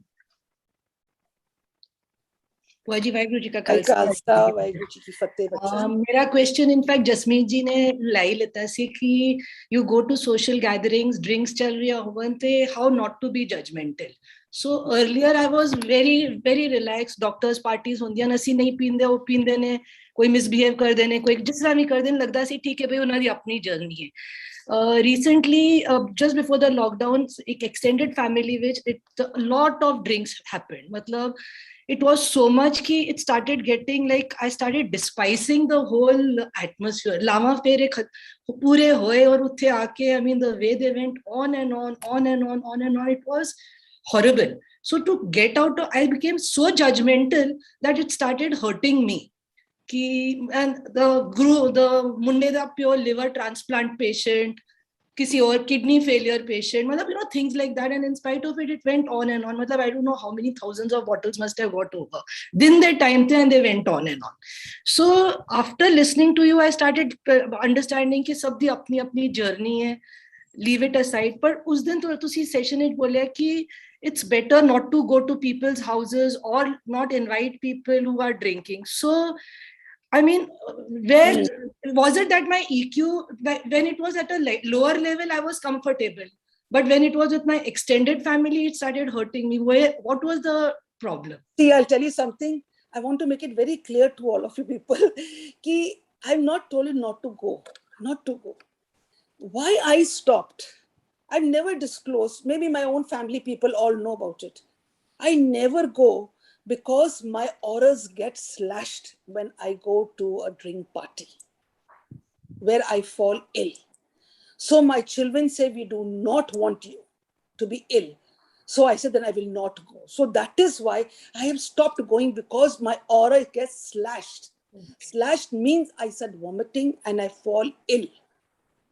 जी वाहिगुरु जी का खालसा वाहिगुरु जी की फतेह. बच्चा मेरा question in fact Jasmeet जी ने लाई लेता सी कि you go to social gatherings, drinks चल रही होवन ते how not to be judgmental. So earlier I was very very relax. Doctors parties होंदियां, ਅਸੀਂ नहीं पींदे, ਉਹ पींदे ने, कोई मिसबिहेव कर देने, कोई जिस तरह भी कर देने, लगदा सी ठीक है भाई उन्हां दी अपनी जर्नी है. recently, just before the lockdown, extended family which a lot of drinks happened. Matlab, it was so much ki it started getting like I started despising the whole atmosphere. Lama fere pure hoye aur utthe aake, I mean, the way they went on and on, on and on, on and on, it was horrible. So to get out of, I became so judgmental that it started hurting me. And the Munde da pure liver transplant patient, किसी और kidney failure patient, मतलब, things like that. And in spite of it, it went on and on. मतलब, I don't know how many thousands of bottles must have got over. Din their time the, and they went on and on. So after listening to you, I started understanding कि सब दी अपनी अपनी journey है. Leave it aside. But उस दिन तो तुसी session it बोले कि it's better not to go to people's houses or not invite people who are drinking. So I mean, where was it that my EQ, when it was at a lower level, I was comfortable. But when it was with my extended family, it started hurting me. What was the problem? See, I'll tell you something. I want to make it very clear to all of you people. Ki I'm not told you not to go. Not to go. Why I stopped? I've never disclosed. Maybe my own family people all know about it. I never go because my auras get slashed when I go to a drink party where I fall ill. So my children say, we do not want you to be ill. So I said, then I will not go. So that is why I have stopped going, because my aura gets slashed. Slashed means I start vomiting and I fall ill.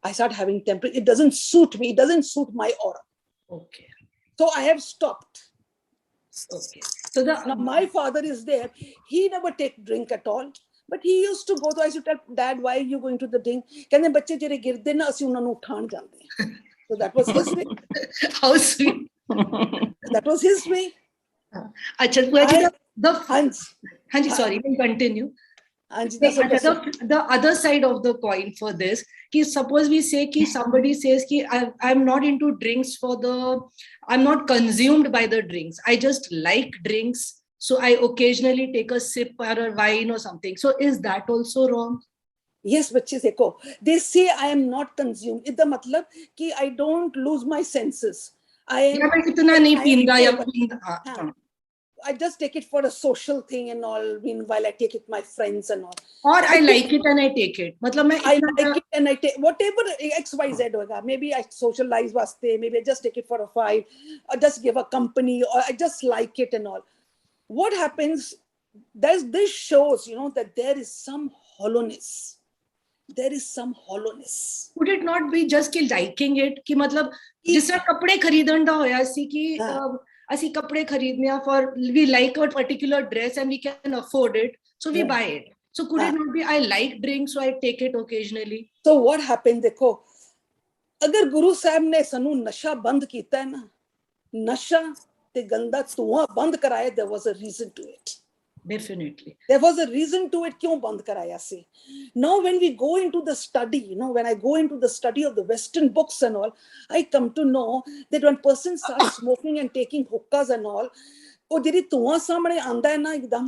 I start having temperature. It doesn't suit me. It doesn't suit my aura. Okay. So I have stopped. Okay. So now my father is there. He never take drink at all. But he used to go to, I used to tell, Dad, why are you going to the drink? कहते बच्चे जेरे गिरदे ना असी उन्हां नू उठाण जांदे हैं. So that was his way. How sweet. That was his way. Achha, Hanji, sorry, we'll continue. The other side of the coin for this, ki suppose we say ki somebody says ki I'm not into drinks I'm not consumed by the drinks. I just like drinks. So I occasionally take a sip or a wine or something. So is that also wrong? Yes, bachche dekho. They say I am not consumed. It's the matlab ki I don't lose my senses. I just take it for a social thing and all. Meanwhile, I take it with my friends and all. Or I like it and I take it. I like it and I take whatever XYZ hoga. Maybe I socialize vaste. Maybe I just take it for a fight. Or just give a company. Or I just like it and all. What happens? This shows, that there is some hollowness. There is some hollowness. Would it not be just ki liking it? Ki matlab, जिस तरह कपड़े खरीदन दा होया सी कि ਅਸੀਂ ਕੱਪੜੇ ਖਰੀਦਨੇ ਆ for we like a particular dress and we can afford it, so we buy it. So could it not be I like drink, so I take it occasionally? So what happened? देखो, अगर गुरु साहब ने सानू नशा बंद कीता है ना, नशा ते गंदा धुआं बंद कराया, there was a reason to it. Definitely. There was a reason to it. क्यों बंद कराया सी? Now when we go into the study, when I go into the study of the Western books and all, I come to know that when person starts smoking and taking hookahs and all, वो जिहड़ी धुआं सामने आंदा है ना एकदम,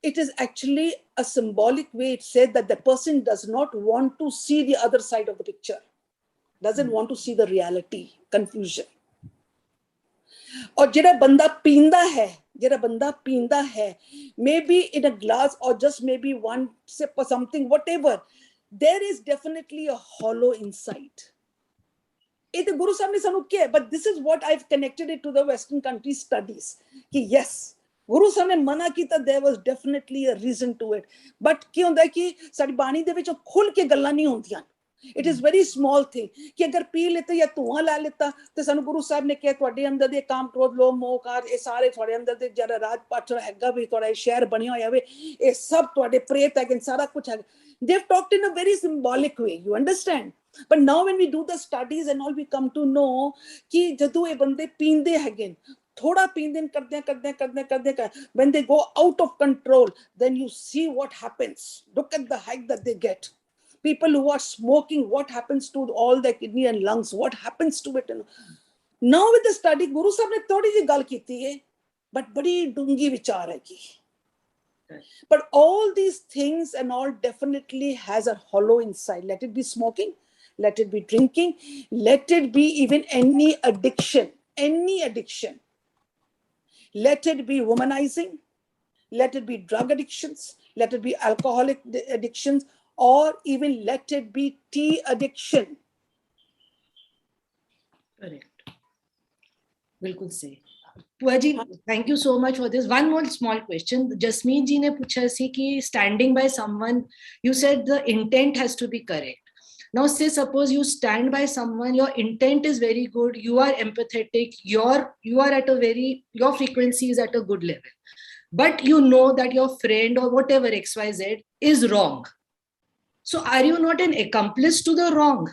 it is actually a symbolic way. It said that the person does not want to see the other side of the picture, doesn't want to see the reality, confusion. और जिहड़ा बंदा पींदा है, maybe in a glass or just maybe one sip or something, whatever, there is definitely a hollow inside. It the Guru Sahib ne sanu kiya, but this is what I've connected it to the Western country studies. Ki yes, Guru Sahib ne mana kita, there was definitely a reason to it. But ki hunda hai ki sadi baani de vich khul ke gallan nahi hondiyan. It is very small thing कि अगर P लेते या धुआं ला लेता तो सानू गुरु साहब ने कहा ਤੁਹਾਡੇ अंदर दे काम क्रोध लोभ मोह कार ये सारे ਤੁਹਾਡੇ अंदर दे जरा राज पाठ हैगा भी ਤੁਹਾਡਾ शहर बनया होया वे ये सब ਤੁਹਾਡੇ प्रेत है सारा कुछ है. They've talked in a very symbolic way, you understand? But now when we do the studies and all, we come to know कि जदों ये बंदे पींदे हैगे थोड़ा पींदे करदे when they go out of control, then you see what happens. Look at the hike that they get. People who are smoking, what happens to all their kidney and lungs? What happens to it? And now with the study, Guru Sahib ne thodi ji gal kiti hai, but badi dungi vichar hai ki. But all these things and all definitely has a hollow inside. Let it be smoking, let it be drinking, let it be even any addiction, let it be womanizing, let it be drug addictions, let it be alcoholic addictions, or even let it be tea addiction. Correct. बिल्कुल सही. Puaji, thank you so much for this. One more small question. Jasmeet ji ne pucha si ki standing by someone, you said the intent has to be correct. Now say suppose you stand by someone, your intent is very good, you are empathetic, you are at a very, your frequency is at a good level. But you know that your friend or whatever XYZ is wrong. So are you not an accomplice to the wrong?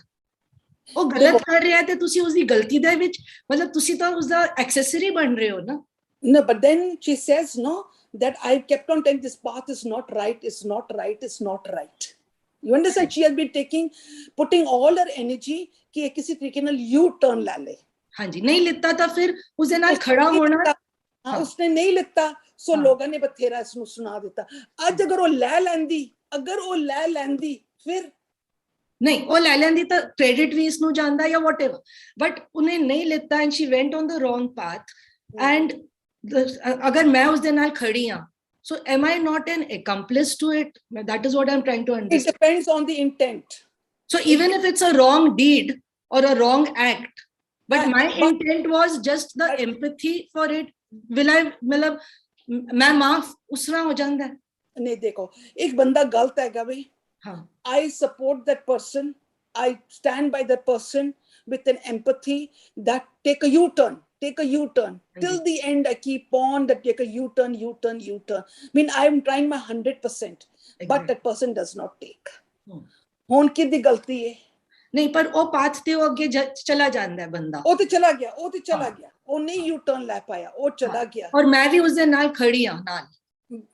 ਉਹ ਗਲਤ ਕਰ ਰਿਹਾ ਤੇ ਤੁਸੀਂ ਉਸਦੀ ਗਲਤੀ ਦੇ ਵਿੱਚ ਮਤਲਬ ਤੁਸੀਂ ਤਾਂ ਉਸਦਾ ਐਕਸੈਸਰੀ ਬਣ ਰਹੇ ਹੋ ਨਾ. No, but then she says, no, that I kept on telling this path is not right, it's not right, it's not right. You understand? She has been putting all her energy कि ये किसी तरीके ਨਾਲ U-turn ਲੈ ले. ਹਾਂਜੀ, ਨਹੀਂ ਲਿੱਤਾ ਤਾਂ ਫਿਰ ਉਸਦੇ ਨਾਲ ਖੜਾ ਹੋਣਾ. ਹਾਂ, ਉਸਨੇ ਨਹੀਂ ਲਿੱਤਾ, ਸੋ ਲੋਕਾਂ ਨੇ ਬਥੇਰਾ ਇਸ ਨੂੰ ਸੁਣਾ ਦਿੱਤਾ. ਅੱਜ ਅਗਰ ਉਹ ਲੈ ਲੈਂਦੀ, ਫਿਰ ਨਹੀਂ ਉਹ ਲੈ ਲੈਂਦੀ ਤਾਂ ਕ੍ਰੈਡਿਟ ਵੀ ਇਸ ਨੂੰ ਜਾਂਦਾ ਜਾਂ whatever, but ਉਹਨੇ ਨਹੀਂ ਲਿੱਤਾ and she went on the wrong path and ਅਗਰ ਮੈਂ ਉਸਦੇ ਨਾਲ ਖੜੀ ਹਾਂ, so am I not an accomplice to it? That is what I'm trying to understand. It depends on the intent. So even if it's a wrong deed or a wrong act, but my intent was just the empathy for it, will I मतलब मैं माफ उसरा हो जाता है. नहीं, देखो एक बंदा गलत हैगा भाई, I support that person, I stand by that person with an empathy that take a U-turn. Till the end I keep on that take a U-turn. I mean, I am trying my 100%, but that person does not take. ਹੁਣ ਕਿਹਦੀ ਗਲਤੀ ਹੈ? ਨਹੀਂ, ਪਰ ਉਹ path ਤੇ ਉਹ ਅੱਗੇ ਚਲਾ ਜਾਂਦਾ ਹੈ ਬੰਦਾ. ਉਹ ਤੇ ਚਲਾ ਗਿਆ, ਉਹ ਨਹੀਂ U-turn ਲੈ ਪਾਇਆ, ਉਹ ਚਲਾ ਗਿਆ. ਔਰ ਮੈਂ ਵੀ ਉਸਦੇ ਨਾਲ ਖੜੀ ਹਾਂ ਨਾਲ.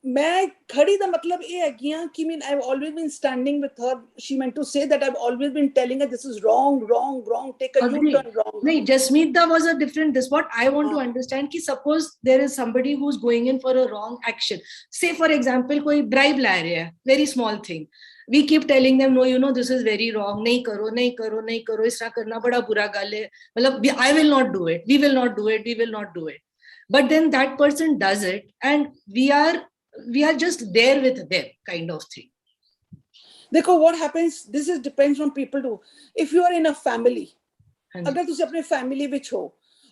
ਮੈਂ ਖੜੀ ਦਾ ਮਤਲਬ ਇਹ ਹੈਗੀਆਂ ਕਿ mean I've always been standing with her. She meant to say that I've always been telling her this is wrong, take a U-turn wrong. No, Jasmeet, that was a different this. What I want to understand ki suppose there is somebody who's going in for a wrong action. Say for example, koi bribe la raha hai, very small thing. We keep telling them, no, you know, this is very wrong. नहीं करो, इस तरह करना बड़ा बुरा गल है. मतलब I will not do it. We will not do it. But then that person does it, and we are just there with them, kind of thing. देखो what happens, this is depends on people too. If you are in a family, अगर तुसी अपने family विच हो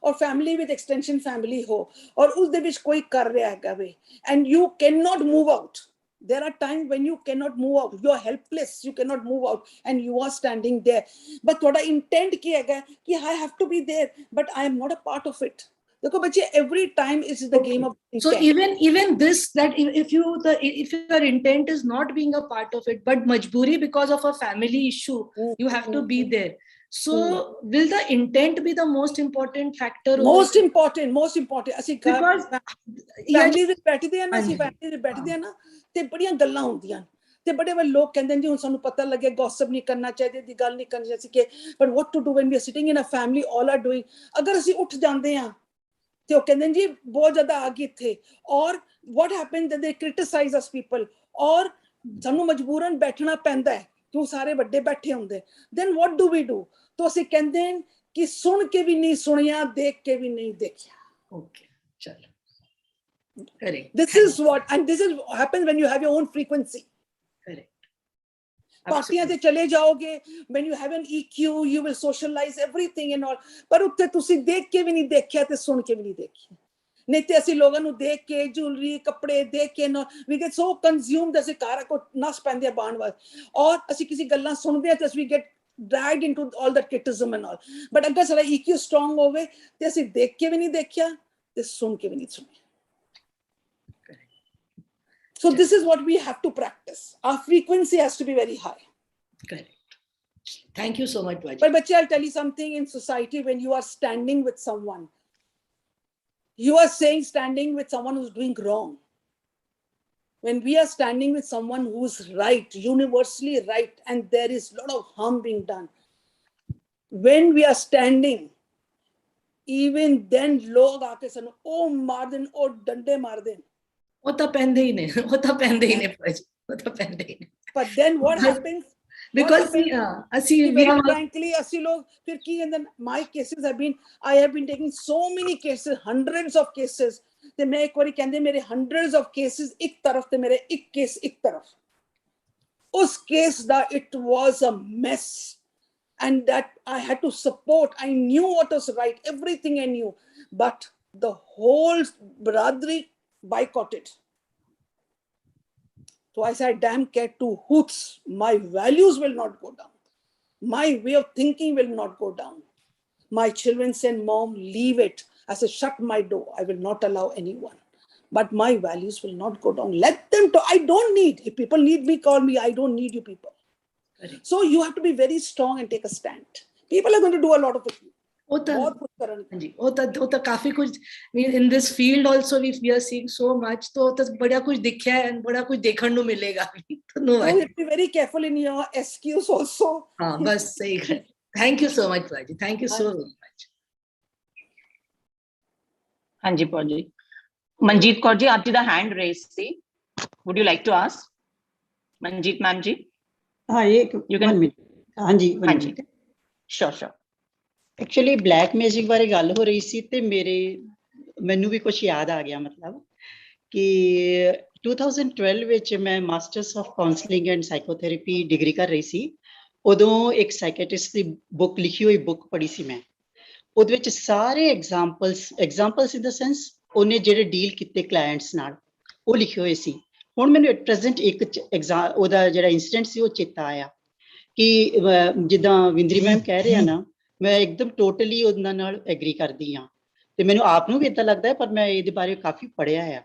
और family with extension family हो और उस दे विच कोई कर रहा है वे, and you cannot move out. There are times when you cannot move out, you are helpless, you cannot move out, and you are standing there. But what I intend किया गया कि I have to be there, but I am not a part of it. देखो बच्चे, every time is the game of intent. So even this, that if your intent is not being a part of it, but majburi because of a family issue, you have to be there. So will the intent be the most important factor? Most important. ਅਸੀਂ because family ਵਿੱਚ ਬੈਠਦੇ ਆ ਨਾ, ਅਸੀਂ family ਵਿੱਚ ਬੈਠਦੇ ਆ ਨਾ ਤੇ ਬੜੀਆਂ ਗੱਲਾਂ ਹੁੰਦੀਆਂ ਤੇ ਬੜੇ ਵੱਡੇ ਲੋਕ ਕਹਿੰਦੇ ਨੇ ਜੀ ਹੁਣ ਸਾਨੂੰ ਪਤਾ ਲੱਗਿਆ ਗੌਸਪ ਨਹੀਂ ਕਰਨਾ ਚਾਹੀਦਾ, ਦੀ ਗੱਲ ਨਹੀਂ ਕਰਨੀ ਚਾਹੀਦੀ ਕਿ but what to do when we are sitting in a family, all are doing, ਅਗਰ ਅਸੀਂ ਉੱਠ ਜਾਂਦੇ ਆ ਤੇ ਉਹ ਕਹਿੰਦੇ ਨੇ ਜੀ ਬਹੁਤ ਜ਼ਿਆਦਾ ਆ ਗਈ ਇੱਥੇ, ਔਰ what happens that they criticize us people, ਔਰ ਸਾਨੂੰ ਮਜਬੂਰਨ ਬੈਠਣਾ ਪੈਂਦਾ ਹੈ ਕਿਉਂ ਸਾਰੇ ਵੱਡੇ ਬੈਠੇ ਹੁੰਦੇ, then what do we do? तो ਅਸੀਂ ਕਹਿੰਦੇ हैं कि सुन के भी नहीं सुनिया, देख के भी नहीं देखिया. Okay, चलो. Correct. This is what, and this is what happens when you have your own frequency. Correct. पार्टियां ते चले जाओगे, when you have an EQ, you will socialize everything and all. पर उत्ते तुसी देख के भी नहीं देखिया ते सुन के भी नहीं देखिया. नहीं ते ਅਸੀਂ ਲੋਕਾਂ ਨੂੰ ਦੇਖ ਕੇ ਜੁਐਲਰੀ ਕੱਪੜੇ ਦੇਖ ਕੇ ਨਾ we get so consumed ਅਸੀਂ ਘਰ ਕੋ ਨਸ ਪੈਂਦੇ ਆ ਬਾਣ ਵਾਰ, ਔਰ ਅਸੀਂ ਕਿਸੇ ਗੱਲਾਂ ਸੁਣਦੇ ਆ ਤੇ we get dragged into all that criticism and all. But ਅਗਰ ਸਾਡਾ EQ strong ਹੋਵੇ ਤੇ ਅਸੀਂ ਦੇਖ ਕੇ ਵੀ ਨਹੀਂ ਦੇਖਿਆ ਤੇ ਸੁਣ ਕੇ ਵੀ ਨਹੀਂ ਸੁਣਿਆ. So this is what we have to practice. Our frequency has to be very high. Correct. Thank you so much, Vaji. But Bachi, I'll tell you something, in society when you are standing with someone, you are saying standing with someone who's doing wrong. When we are standing with someone who's right, universally right, and there is a lot of harm being done, when we are standing, even then log aake sanu oh maar den, oh dande maar den. ਉਹ ਤਾਂ ਪੈਂਦੇ ਹੀ ਨੇ, ਉਹ ਤਾਂ ਪੈਂਦੇ ਹੀ ਨੇ ਭਾਜੀ, ਉਹ ਤਾਂ ਪੈਂਦੇ ਹੀ ਨੇ. But then what happens? because happened? ਅਸੀਂ we Very have frankly, ਅਸੀਂ ਲੋਗ ਫਿਰ ਕੀ, and then my cases have been, I have been taking so many cases, hundreds of cases. ਤੇ ਮੈਂ ਇੱਕ ਵਾਰੀ ਕਹਿੰਦੇ ਮੇਰੇ hundreds of cases ਇੱਕ ਤਰਫ ਤੇ ਮੇਰੇ ਇੱਕ case ਇੱਕ ਤਰਫ. ਉਸ case the it was a mess, and that I had to support. I knew what was right, everything I knew, but the whole biradari boycotted. So I said, damn cat to hoots, my values will not go down. My way of thinking will not go down. My children said, Mom, leave it. I said, shut my door. I will not allow anyone. But my values will not go down. Let them talk. I don't need. If people need me, call me. I don't need you people. Correct. So you have to be very strong and take a stand. People are going to do a lot of it. ਉਹ ਤਾਂ ਬਹੁਤ ਕੁਝ ਕਰਨਗੇ. ਹਾਂਜੀ ਉਹ ਤਾਂ ਕਾਫੀ ਕੁਝ in this field also we are seeing so much, तो ਉਹ ਤਾਂ ਬੜਾ ਕੁਝ ਦਿਖਿਆ ਹੈ, ਬੜਾ ਕੁਝ ਦੇਖਣ ਨੂੰ ਮਿਲੇਗਾ ਵੀ. So you have to be very careful in your excuse also. ਹਾਂ ਬਸ ਸਹੀ ਹੈ. Thank you so much, Paji. Thank you so much. ਹਾਂਜੀ ਪੌਜੀ. ਮਨਜੀਤ ਕੌਰ ਜੀ, ਆਪ ਜੀ ਦਾ hand raised ਸੀ. Would you like to ask? Manjeet ma'am ji. हाँ ये You can. हाँ जी ਹਾਂਜੀ. Sure, sure. Actually black magic ਬਾਰੇ ਗੱਲ ਹੋ ਰਹੀ ਸੀ ਤੇ ਮੈਨੂੰ ਵੀ ਕੁਝ ਯਾਦ ਆ ਗਿਆ, ਮਤਲਬ ਕਿ 2012 ਵਿੱਚ ਮੈਂ masters of counselling and psychotherapy degree ਕਰ ਰਹੀ ਸੀ. ਉਦੋਂ ਇੱਕ ਸਾਈਕੈਟ੍ਰਿਸਟ ਦੀ ਬੁੱਕ ਲਿਖੀ ਹੋਈ ਬੁੱਕ ਪੜ੍ਹੀ ਸੀ ਮੈਂ. ਉਹਦੇ ਵਿੱਚ ਸਾਰੇ ਐਗਜ਼ਾਮਪਲਸ ਇਨ ਦਾ ਸੈਂਸ ਉਹਨੇ ਜਿਹੜੇ ਡੀਲ ਕੀਤੇ ਕਲਾਇੰਟਸ ਨਾਲ ਉਹ ਲਿਖੇ ਹੋਏ ਸੀ. ਹੁਣ ਮੈਨੂੰ ਐਟ ਪ੍ਰੈਜ਼ੈਂਟ ਇੱਕ ਉਹਦਾ ਜਿਹੜਾ ਇਨਸੀਡੈਂਟ ਸੀ ਉਹ ਚੇਤਾ ਆਇਆ ਕਿ ਜਿੱਦਾਂ ਵਿੰਦਰੀ ਮੈਮ ਕਹਿ ਰਹੇ ਆ ਨਾ, ਮੈਂ ਇੱਕਦਮ ਟੋਟਲੀ ਉਹਨਾਂ ਨਾਲ ਐਗਰੀ ਕਰਦੀ ਹਾਂ ਤੇ ਮੈਨੂੰ ਆਪ ਨੂੰ ਵੀ ਏਦਾਂ ਲੱਗਦਾ ਹੈ, ਪਰ ਮੈਂ ਇਹਦੇ ਬਾਰੇ ਕਾਫੀ ਪੜ੍ਹਿਆ ਆ.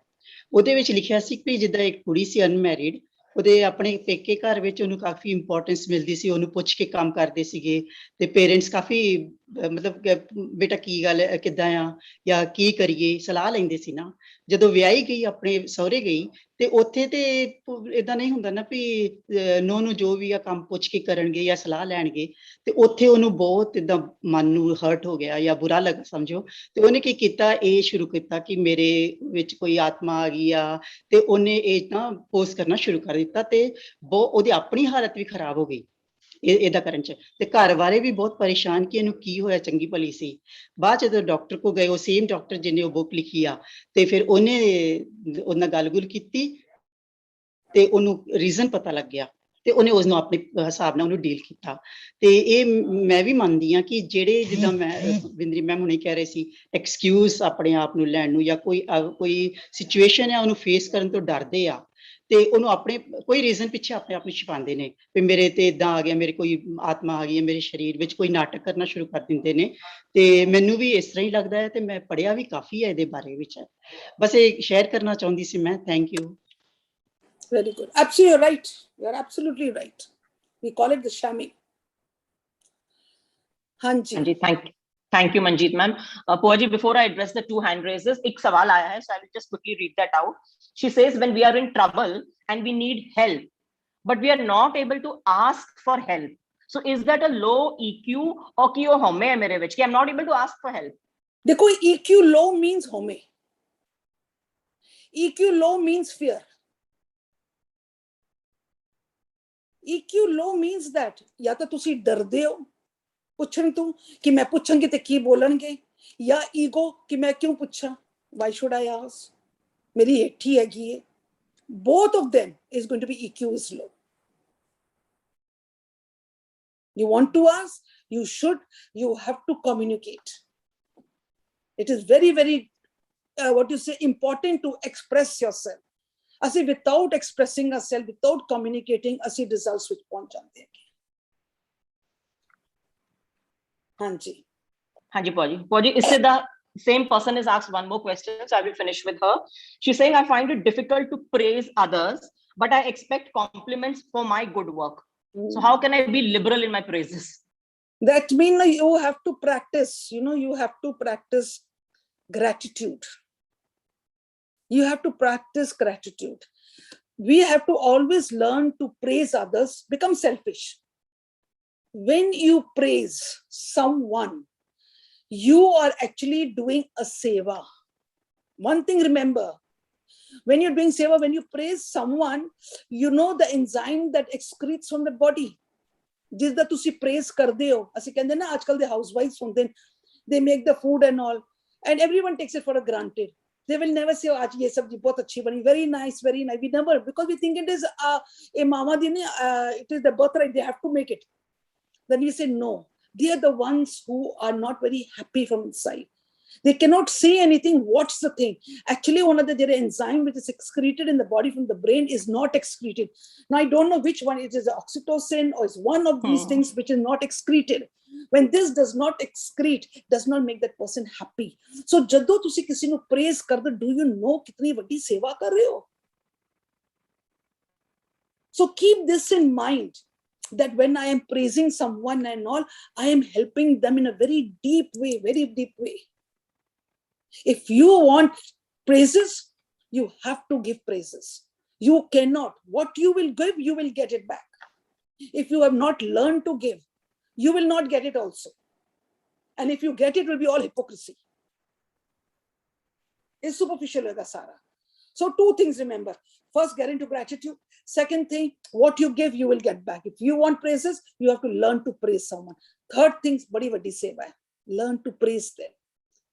ਉਹਦੇ ਵਿੱਚ ਲਿਖਿਆ ਸੀ ਕਿ ਜਿੱਦਾਂ ਇੱਕ ਕੁੜੀ ਸੀ ਅਨਮੈਰਿਡ, ਉਹਦੇ ਆਪਣੇ ਪੇਕੇ ਘਰ ਵਿੱਚ ਉਹਨੂੰ ਕਾਫੀ ਇੰਪੋਰਟੈਂਸ ਮਿਲਦੀ ਸੀ, ਉਹਨੂੰ ਪੁੱਛ ਕੇ ਕੰਮ ਕਰਦੇ ਸੀਗੇ ਤੇ ਪੇਰੈਂਟਸ ਕਾਫੀ ਮਤਲਬ ਬੇਟਾ ਕੀ ਗੱਲ ਹੈ, ਕਿੱਦਾਂ ਆ ਜਾਂ ਕੀ ਕਰੀਏ ਸਲਾਹ ਲੈਂਦੇ ਸੀ ਨਾ. ਜਦੋਂ ਵਿਆਹੀ ਗਈ ਆਪਣੇ ਸਹੁਰੇ ਗਈ ਤੇ ਉੱਥੇ ਤੇ ਏਦਾਂ ਨਹੀਂ ਹੁੰਦਾ ਨਾ ਵੀ ਨੂੰਹ ਨੂੰ ਜੋ ਵੀ ਆ ਕੰਮ ਪੁੱਛ ਕੇ ਕਰਨਗੇ ਜਾਂ ਸਲਾਹ ਲੈਣਗੇ, ਤੇ ਉੱਥੇ ਉਹਨੂੰ ਬਹੁਤ ਏਦਾਂ ਮਨ ਨੂੰ ਹਰਟ ਹੋ ਗਿਆ ਜਾਂ ਬੁਰਾ ਲੱਗਾ ਸਮਝੋ. ਤੇ ਉਹਨੇ ਕੀ ਕੀਤਾ, ਇਹ ਸ਼ੁਰੂ ਕੀਤਾ ਕਿ ਮੇਰੇ ਵਿੱਚ ਕੋਈ ਆਤਮਾ ਆ ਗਈ ਆ, ਤੇ ਉਹਨੇ ਇਹ ਨਾ ਪੋਸਟ ਕਰਨਾ ਸ਼ੁਰੂ ਕਰ ਦਿੱਤਾ ਤੇ ਉਹਦੀ ਆਪਣੀ ਹਾਲਤ ਵੀ ਖਰਾਬ ਹੋ ਗਈ ਇਹਦਾ ਕਰਨ ਚ, ਤੇ ਘਰ ਵਾਲੇ ਵੀ ਬਹੁਤ ਪਰੇਸ਼ਾਨ ਕਿ ਇਹਨੂੰ ਕੀ ਹੋਇਆ, ਚੰਗੀ ਭਲੀ ਸੀ. ਬਾਅਦ ਜਦੋਂ ਡਾਕਟਰ ਕੋ ਗਏ, ਉਹ ਸੇਮ ਡਾਕਟਰ ਜਿਹਨੇ ਉਹ ਬੁੱਕ ਲਿਖੀ ਆ, ਤੇ ਫਿਰ ਉਹਨੇ ਉਹਦੇ ਨਾਲ ਗੱਲ-ਗੁਲ ਕੀਤੀ ਤੇ ਉਹਨੂੰ ਰੀਜ਼ਨ ਪਤਾ ਲੱਗ ਗਿਆ ਤੇ ਉਹਨੇ ਉਸ ਨੂੰ ਆਪਣੇ ਹਿਸਾਬ ਨਾਲ ਉਹਨੂੰ ਡੀਲ ਕੀਤਾ. ਤੇ ਇਹ ਮੈਂ ਵੀ ਮੰਨਦੀ ਹਾਂ ਕਿ ਜਿਹੜੇ ਜਿੱਦਾਂ ਮੈਂ ਵਿੰਦਰੀ ਮੈਮ ਹੁਣੇ ਕਹਿ ਰਹੇ ਸੀ, ਐਕਸਕਿਊਜ਼ ਆਪਣੇ ਆਪ ਨੂੰ ਲੈਣ ਨੂੰ ਜਾਂ ਕੋਈ ਸਿਚੁਏਸ਼ਨ ਹੈ ਉਹਨੂੰ ਫੇਸ ਕਰਨ ਤੋਂ ਡਰਦੇ ਆ ਤੇ ਉਹਨੂੰ ਆਪਣੇ ਕੋਈ ਰੀਜ਼ਨ ਪਿੱਛੇ ਆਪਣੇ ਆਪ ਨੂੰ ਛੁਪਾਉਂਦੇ ਨੇ ਵੀ ਮੇਰੇ ਤੇ ਇਦਾਂ ਆ ਗਿਆ, ਮੇਰੇ ਕੋਈ ਆਤਮਾ ਆ ਗਈ ਹੈ ਮੇਰੇ ਸਰੀਰ ਵਿੱਚ, ਕੋਈ ਨਾਟਕ ਕਰਨਾ ਸ਼ੁਰੂ ਕਰ ਦਿੰਦੇ ਨੇ. ਤੇ ਮੈਨੂੰ ਵੀ ਇਸ ਤਰ੍ਹਾਂ ਹੀ ਲੱਗਦਾ ਹੈ ਤੇ ਮੈਂ ਪੜ੍ਹਿਆ ਵੀ ਕਾਫੀ ਹੈ ਇਹਦੇ ਬਾਰੇ ਵਿੱਚ. ਬਸ ਇਹ ਸ਼ੇਅਰ ਕਰਨਾ ਚਾਹੁੰਦੀ ਸੀ ਮੈਂ. Thank you. Very good. Absolutely, you're right. You're absolutely right. We call it the shamming. Hanji. Hanji, thank you, Manjeet ma'am. Pooja, before I address the two hand raises, ek sawal aaya hai, so I will just quickly read that out. She says, when we are in trouble and we need help, but we are not able to ask for help. So is that a low EQ or ki oh home hai mere vich ki I'm not able to ask for help? Dekho, EQ low means home. EQ low means fear. EQ low means that या तो तुसी डरदे हो पुछण तो कि मैं पुछांगी ते की बोलणगे, या ईगो कि मैं क्यों पूछा, why should I ask, मेरी हेठी हैगी है. Both of them is going to be EQ is low. You want to ask, you have to communicate. It is very, very important to express yourself. ਅਸੀਂ without expressing ourselves, without communicating, ਅਸੀਂ results ਵਿੱਚ ਪਹੁੰਚ ਜਾਂਦੇ ਹਾਂ. ਹਾਂਜੀ. ਹਾਂਜੀ Pooja, ਇਸੇ ਦਾ same person has asked one more question, so I will finish with her. She's saying, I find it difficult to praise others, but I expect compliments for my good work. So how can I be liberal in my praises? That means you have to practice, you have to practice gratitude. You have to practice gratitude. We have to always learn to praise others, become selfish. When you praise someone, you are actually doing a seva. One thing remember, when you're doing seva, when you praise someone, you know the enzyme that excretes from the body. ਜਿਸ ਦਾ ਤੁਸੀਂ praise ਕਰਦੇ ਹੋ, ਅਸੀਂ ਕਹਿੰਦੇ ਨਾ ਅੱਜ ਕੱਲ ਦੇ housewives ਹੁੰਦੇ ਨੇ, they make the food and all, and everyone takes it for granted. They will never say, "Aaj ye sabji bahut achhi bani, very nice, very nice." We never, because we think it is a mama di, it is the birthright, they have to make it. Then we say no. They are the ones who are not very happy from inside. They cannot say anything. What's the thing? Actually, one of the enzyme which is excreted in the body from the brain is not excreted. Now, I don't know which one. It is oxytocin or it's one of these things which is not excreted. When this does not excrete, does not make that person happy. So, jaddo tusi kisi nu praise karde, do you know kitni vadi seva kar rahe ho? So, keep this in mind, that when I am praising someone and all, I am helping them in a very deep way, very deep way. If you want praises, you have to give praises. You cannot. What you will give, you will get it back. If you have not learned to give, you will not get it also. And if you get it, it will be all hypocrisy. It's superficial sara. So 2 things remember. First, get into gratitude. Second thing, what you give, you will get back. If you want praises, you have to learn to praise someone. Third thing, badi vadi seva hai. Learn to praise them,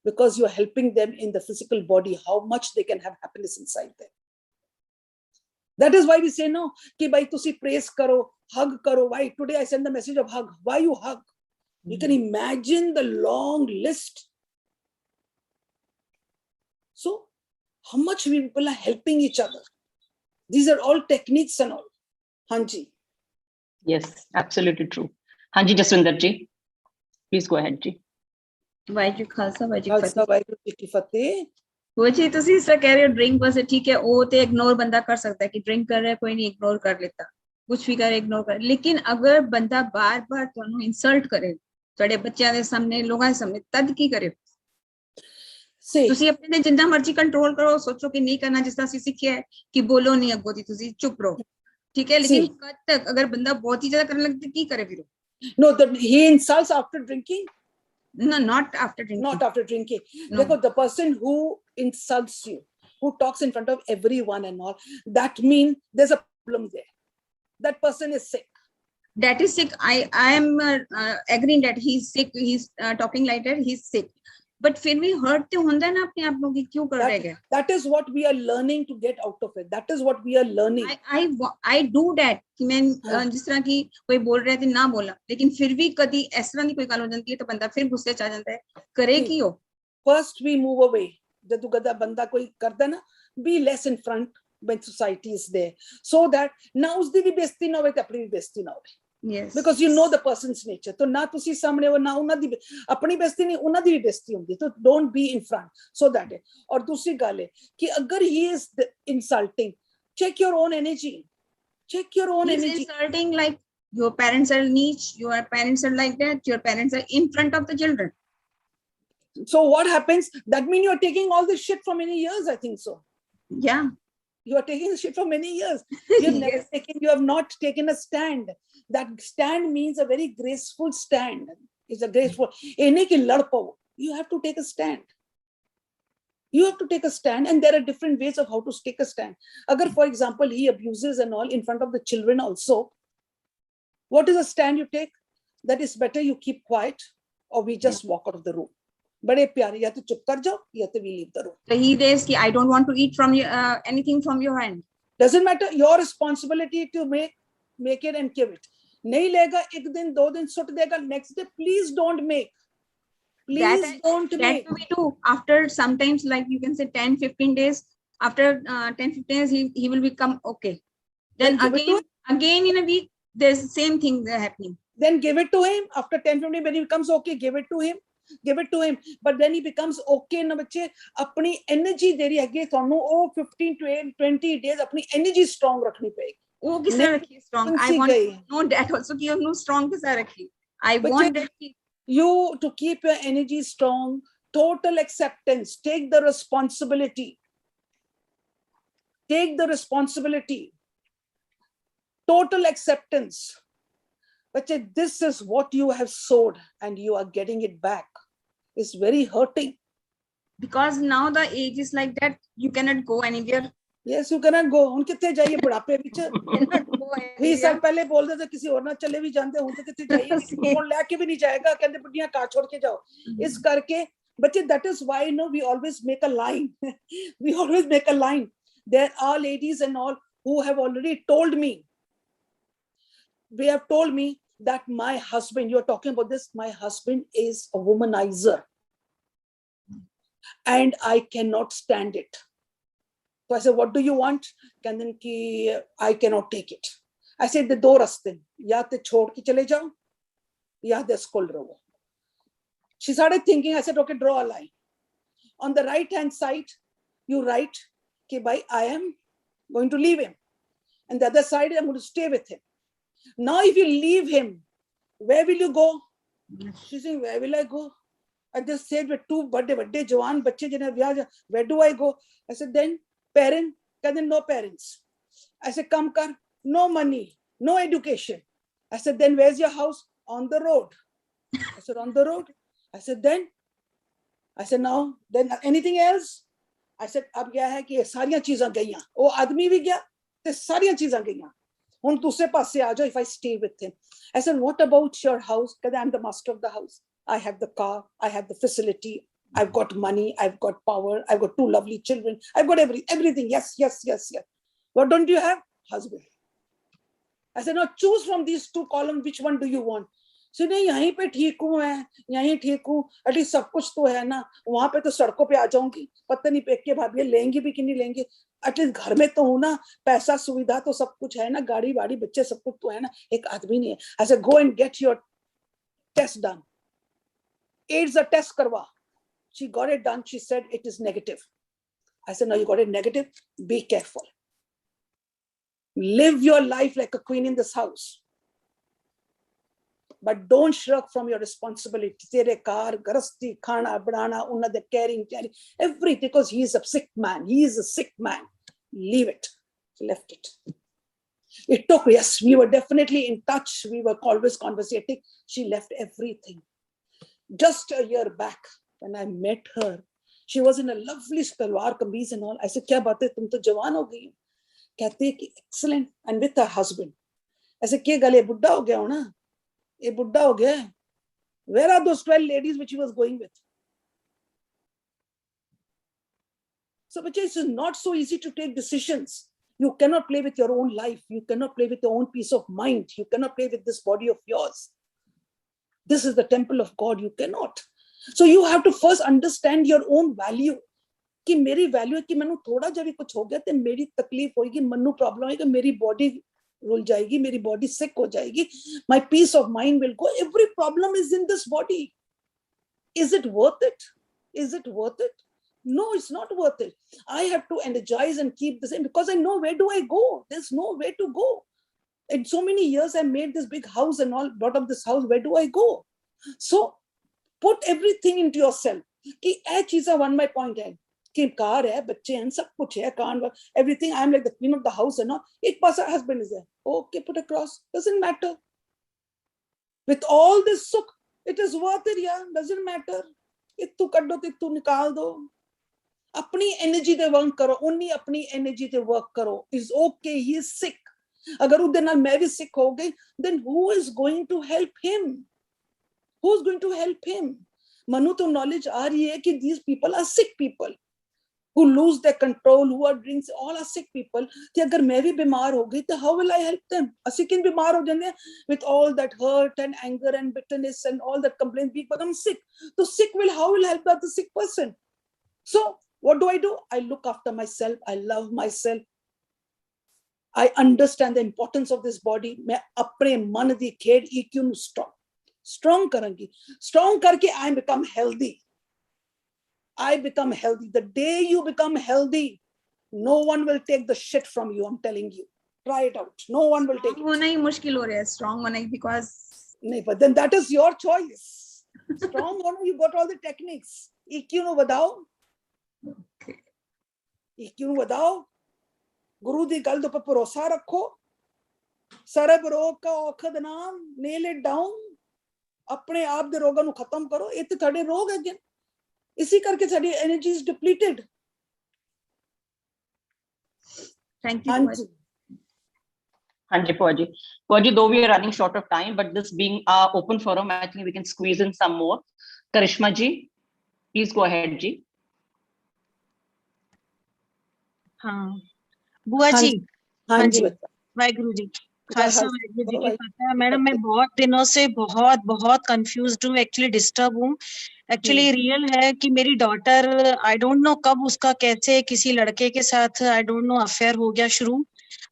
because you are helping them in the physical body, how much they can have happiness inside them. That is why we say no, ki bhai tusi praise karo, hug karo. Why? Today I send the message of hug. Why you hug? You can imagine the long list. So, how much people are helping each other. These are all techniques and all. Hanji. Yes, absolutely true. Hanji Jaswinder ji, please go ahead ji. Waheguru Khalsa Khalsa Vaheguru Ji ki Fateh. वो जी ਤੁਸੀਂ ਇਸ ਤਰ੍ਹਾਂ ਕਹਿ ਰਹੇ ਹੋ drink ਬਸ ਠੀਕ ਹੈ ਉਹ ਤੇ ਇਗਨੋਰ ਬੰਦਾ ਕਰ ਸਕਦਾ ਹੈ ਕਿ ਡਰਿੰਕ ਕਰ ਰਿਹਾ ਕੋਈ ਨਹੀਂ ਇਗਨੋਰ ਕਰ ਲੈਤਾ ਕੁਝ ਵੀ ਕਰੇ ਇਗਨੋਰ ਕਰ ਲੇਕਿਨ ਅਗਰ ਬੰਦਾ ਬਾਰ-ਬਾਰ ਤੁਹਾਨੂੰ ਇਨਸਲਟ ਕਰੇ ਤੁਹਾਡੇ ਬੱਚਿਆਂ ਦੇ ਸਾਹਮਣੇ ਲੋਕਾਂ ਦੇ ਸਾਹਮਣੇ ਤਦ ਕੀ ਕਰੇ ਤੁਸੀਂ ਆਪਣੇ ਤੇ ਜਿੰਨਾ ਮਰਜ਼ੀ ਕੰਟਰੋਲ ਕਰੋ ਸੋਚੋ ਕਿ ਨਹੀਂ ਕਰਨਾ ਜਿਸ ਤਰ੍ਹਾਂ ਅਸੀਂ ਸਿੱਖਿਆ ਕਿ ਬੋਲੋ ਨਹੀਂ ਅੱਗੋਂ ਦੀ ਤੁਸੀਂ ਚੁੱਪ ਰਹੋ ਠੀਕ ਹੈ ਲੇਕਿਨ ਕਦ ਤੱਕ ਅਗਰ ਬੰਦਾ ਬਹੁਤ ਹੀ ਜ਼ਿਆਦਾ ਕਰਨ ਲੱਗੇ ਕੀ ਕਰੇ ਫਿਰ No, that he insults after drinking. No, not after drinking. Not after drinking. No. Because the person who insults you, who talks in front of everyone and all, that means there's a problem there. That person is sick. That is sick. I am agreeing that he's sick. He's talking like that. He's sick. But फिर भी hurt तो होता है ना अपने आप लोग क्यों कर रहे हैं? That is what we are learning to get out of it. That is what we are learning. I do that. कि मैं जिस तरह की कोई बोल रहे थे ना बोला, लेकिन फिर भी कभी इस तरह की कोई गल हो जाती है तो बंदा फिर गुस्से च आ जाता है. करे की हो? First we move away. जब गदा बंदा कोई करता ना, be less in front when society is there, so that ना उसदी भी बेइज्जती ना होवे ते अपनी भी बेइज्जती ना होवे. Yes. Because you know the person's nature. तो ना तुसी सामने हो ना उन्हां दी अपनी बेइज्जती नहीं उन्हां दी भी बेइज्जती होंदी. तो don't be in front. So that है. और दूसरी गल है कि अगर he is insulting, check your own energy. Check your own energy. He's insulting like your parents are niche, your parents are like that, your parents are in front of the children. So what happens? That means you're taking all this shit for many years, I think so. Yeah. You are taking shit for many years. You've never Yes. taken, you have not taken a stand. That stand means a very graceful stand. It's a graceful. You have to take a stand. You have to take a stand, and there are different ways of how to take a stand. Agar, for example, he abuses and all in front of the children also, what is a stand you take? That is better you keep quiet, or we just walk out of the room. बड़े प्यारे या तो चुप कर जाओ या तो we leave the room. So he says कि I don't want to eat from you anything from your hand. Doesn't matter. Your responsibility to make it and give it. नहीं लेगा एक दिन दो दिन सुट देगा next day. Please don't make. Please don't make. That we do after sometimes like you can say 10-15 days. After 10-15 days he will become okay. Then again in a week there's the same thing happening. Then give it to him. After 10-15 when he becomes okay, give it to him. Give it to him. But then he becomes okay ना बच्चे अपनी energy दे रही है कि ਤੁਹਾਨੂੰ ਉਹ 15 to 20 days अपनी energy strong रखनी पड़ेगी. वो किस तरह रखी strong? I want to know that also कि हमने strong किस तरह रखी? I want that you to keep your energy strong. Total acceptance. Take the responsibility. Take the responsibility. Total acceptance. But this is what you have sowed and you are getting it back. It's very hurting. Because now the age is like that, you cannot go anywhere. Yes, you cannot go. ਹੁਣ ਕਿੱਥੇ ਜਾਈਏ ਬੁਢਾਪੇ ਵਿੱਚ? ਵੀ ਸਾਲ ਪਹਿਲੇ ਬੋਲਦੇ ਸੀ ਕਿਸੇ ਹੋਰ ਨਾਲ ਚੱਲੇ ਵੀ ਜਾਂਦੇ, ਹੁਣ ਤੇ ਕਿੱਥੇ ਜਾਈਏ, ਕਿਸੇ ਕੋਲ ਲੈ ਕੇ ਵੀ ਨਹੀਂ ਜਾਏਗਾ, ਕਹਿੰਦੇ ਬੁੱਢੀਆਂ ਘਰ ਛੋੜ ਕੇ ਜਾਓ। ਇਸ ਕਰਕੇ ਬੱਚੇ, that is why we always make a line. We always make a line. There are ladies and all who have already told me, they have told me that my husband, you're talking about this, my husband is a womanizer and I cannot stand it. So I said, what do you want? ਕਹਿੰਦੇ ਕਿ I cannot take it. I said, the ਦੋ ਰਸਤੇ, ਜਾਂ ਤੇ ਛੋੜ ਕੇ ਚਲੇ ਜਾਓ ਜਾਂ ਤੇ ਸਕੂਲ ਰਹੋ. She started thinking. I said, okay, draw a line. On the right hand side, you write, okay, bhai, I am going to leave him. And the other side, I'm going to stay with him. Now, if you leave him, where will you go? She's saying, where will I go? I just said, with two badde jawan bachche jine vyah, where do I go? I said, then parent, no parents. I said, come kar, no money, no education. I said, then where's your house? On the road. I said, on the road. I said, then? I said, now, then anything else? I said, ab kya hai ki सारियां चीज़ां गईयां, वो आदमी भी गया, ते सारियां चीज़ां गईयां. हुन दूसरे पासे आ जाओ, if I stay with him. I said, what about your house? Because I'm the master of the house. I have the car, I have the facility, I've got money, I've got power, I've got two lovely children, I've got everything. Yes, yes, yes, yes. What don't you have? Husband. I said, now choose from these two columns, which one do you want? So नहीं, यहीं पे ठीक हूँ मैं, यहीं ठीक हूँ, at least सब कुछ तो है ना, वहां पे तो सड़कों पे आ जाऊंगी, पता नहीं पेट के भाभी लेंगी भी कि नहीं लेंगे, एटलीस्ट घर में तो हूँ ना, पैसा सुविधा तो सब कुछ है ना, गाड़ी वाड़ी बच्चे सब कुछ तो है ना, एक आदमी नहीं है. I said, go and get your test done. AIDS a test करवा. She got it done. She said it is negative. I said, no, you got it negative. Be careful. Live your life like a queen in this house. But don't shrug from your responsibility. Tere car, garasti, khana, banana, unna de caring, everything, because he is a sick man. He is a sick man. Leave it. She left it. It took, yes, we were definitely in touch. We were always conversating. She left everything. Just a year back, when I met her, she was in a lovely salwar kameez and all. I said, kya baat hai, tum to jawan ho gayi. Kehti hai ki excellent, and with her husband. I said, kya gale buddha ho gaya ho na? Ye buddha ho gaya. Where are those 12 ladies which he was going with? So, bache, it's not so easy to take decisions. You cannot play with your own life. You cannot play with your own peace of mind. You cannot play with this body of yours. This is the temple of God. You cannot. So you have to first understand your own value. कि मेरी value है कि मैंने थोड़ा जब भी कुछ हो गया तो मेरी तकलीफ होगी, मनु प्रॉब्लम होगी, मेरी बॉडी रुल जाएगी, मेरी बॉडी सिक हो जाएगी, my peace of mind will go. Every problem is in this body. Is it worth it? Is it worth it? No, it's not worth it. I have to energize and keep the same because I know where do I go. There's no way to go. In so many years, I made this big house and all, brought up this house. Where do I go? So put everything into yourself. कि ये चीज़ा one my point है कि car है, बच्चे हैं, सब कुछ है, कान, everything. I'm like the queen of the house and all. एक पास husband is there. Okay, put a cross. Doesn't matter. With all this sukh, it is worth it, yeah. Doesn't matter. इत्तू कर दो, इत्तू निकाल दो. अपनी एनर्जी दे वर्क करो, उन्नी अपनी energy they work करो. Is okay. He is sick. अगर उस दिन मैं भी sick हो गई, then who is going to help him? Who's going to help him? Manu to knowledge आ रही है कि these people are sick people who lose their control, who are drinks, all are sick people. कि अगर मैं भी बीमार हो गई तो how will I help them? ਅਸੀਂ किन बीमार हो जाते हैं with all that hurt and anger and bitterness and all that complaints, we become sick. So sick will, how will help the sick person? So what do? I look after myself. I love myself. I understand the importance of this body. मैं अपने मन दी खेड EQ ਨੂੰ strong करूंगी. Strong करके I become healthy. I become healthy. The day you become healthy, no one will take the shit from you. I'm telling you. Try it out. No one will take it. होना ही मुश्किल हो रहा है strong होना ही because नहीं, but then that is your choice. Strong होना, you got all the techniques. EQ ਨੂੰ ਵਧਾਓ. EQ ਨੂੰ ਵਧਾਓ. गुरु दी गल पे भरोसा रखो. सरब रोग का औखद नाम, nail it down. अपने आप दे रोगां ਨੂੰ खत्म करो. ये तो थोड़े रोग है. इसी करके साडी energy is depleted. Thank you. हाँ so much. जी, Hanji Puaji. Puaji, though we are running short of time, but this being our open forum, I think we can squeeze in some more. Karishma ji, please go ahead, ji. हाँ बुआ हाँ जी जी, हाँ हाँ जी जी बच्चा, वाहिगुरु जी बेटा खालसा हर वाहिगुरु जी बोलो की भाई, फतेह। मैडम मैं फतेह। बहुत दिनों से बहुत बहुत कंफ्यूज्ड हूँ, एक्चुअली डिस्टर्ब हूँ। एक्चुअली रियल है कि मेरी डॉटर, आई डोंट नो कब उसका कैसे किसी लड़के के साथ आई डोंट नो अफेयर हो गया शुरू,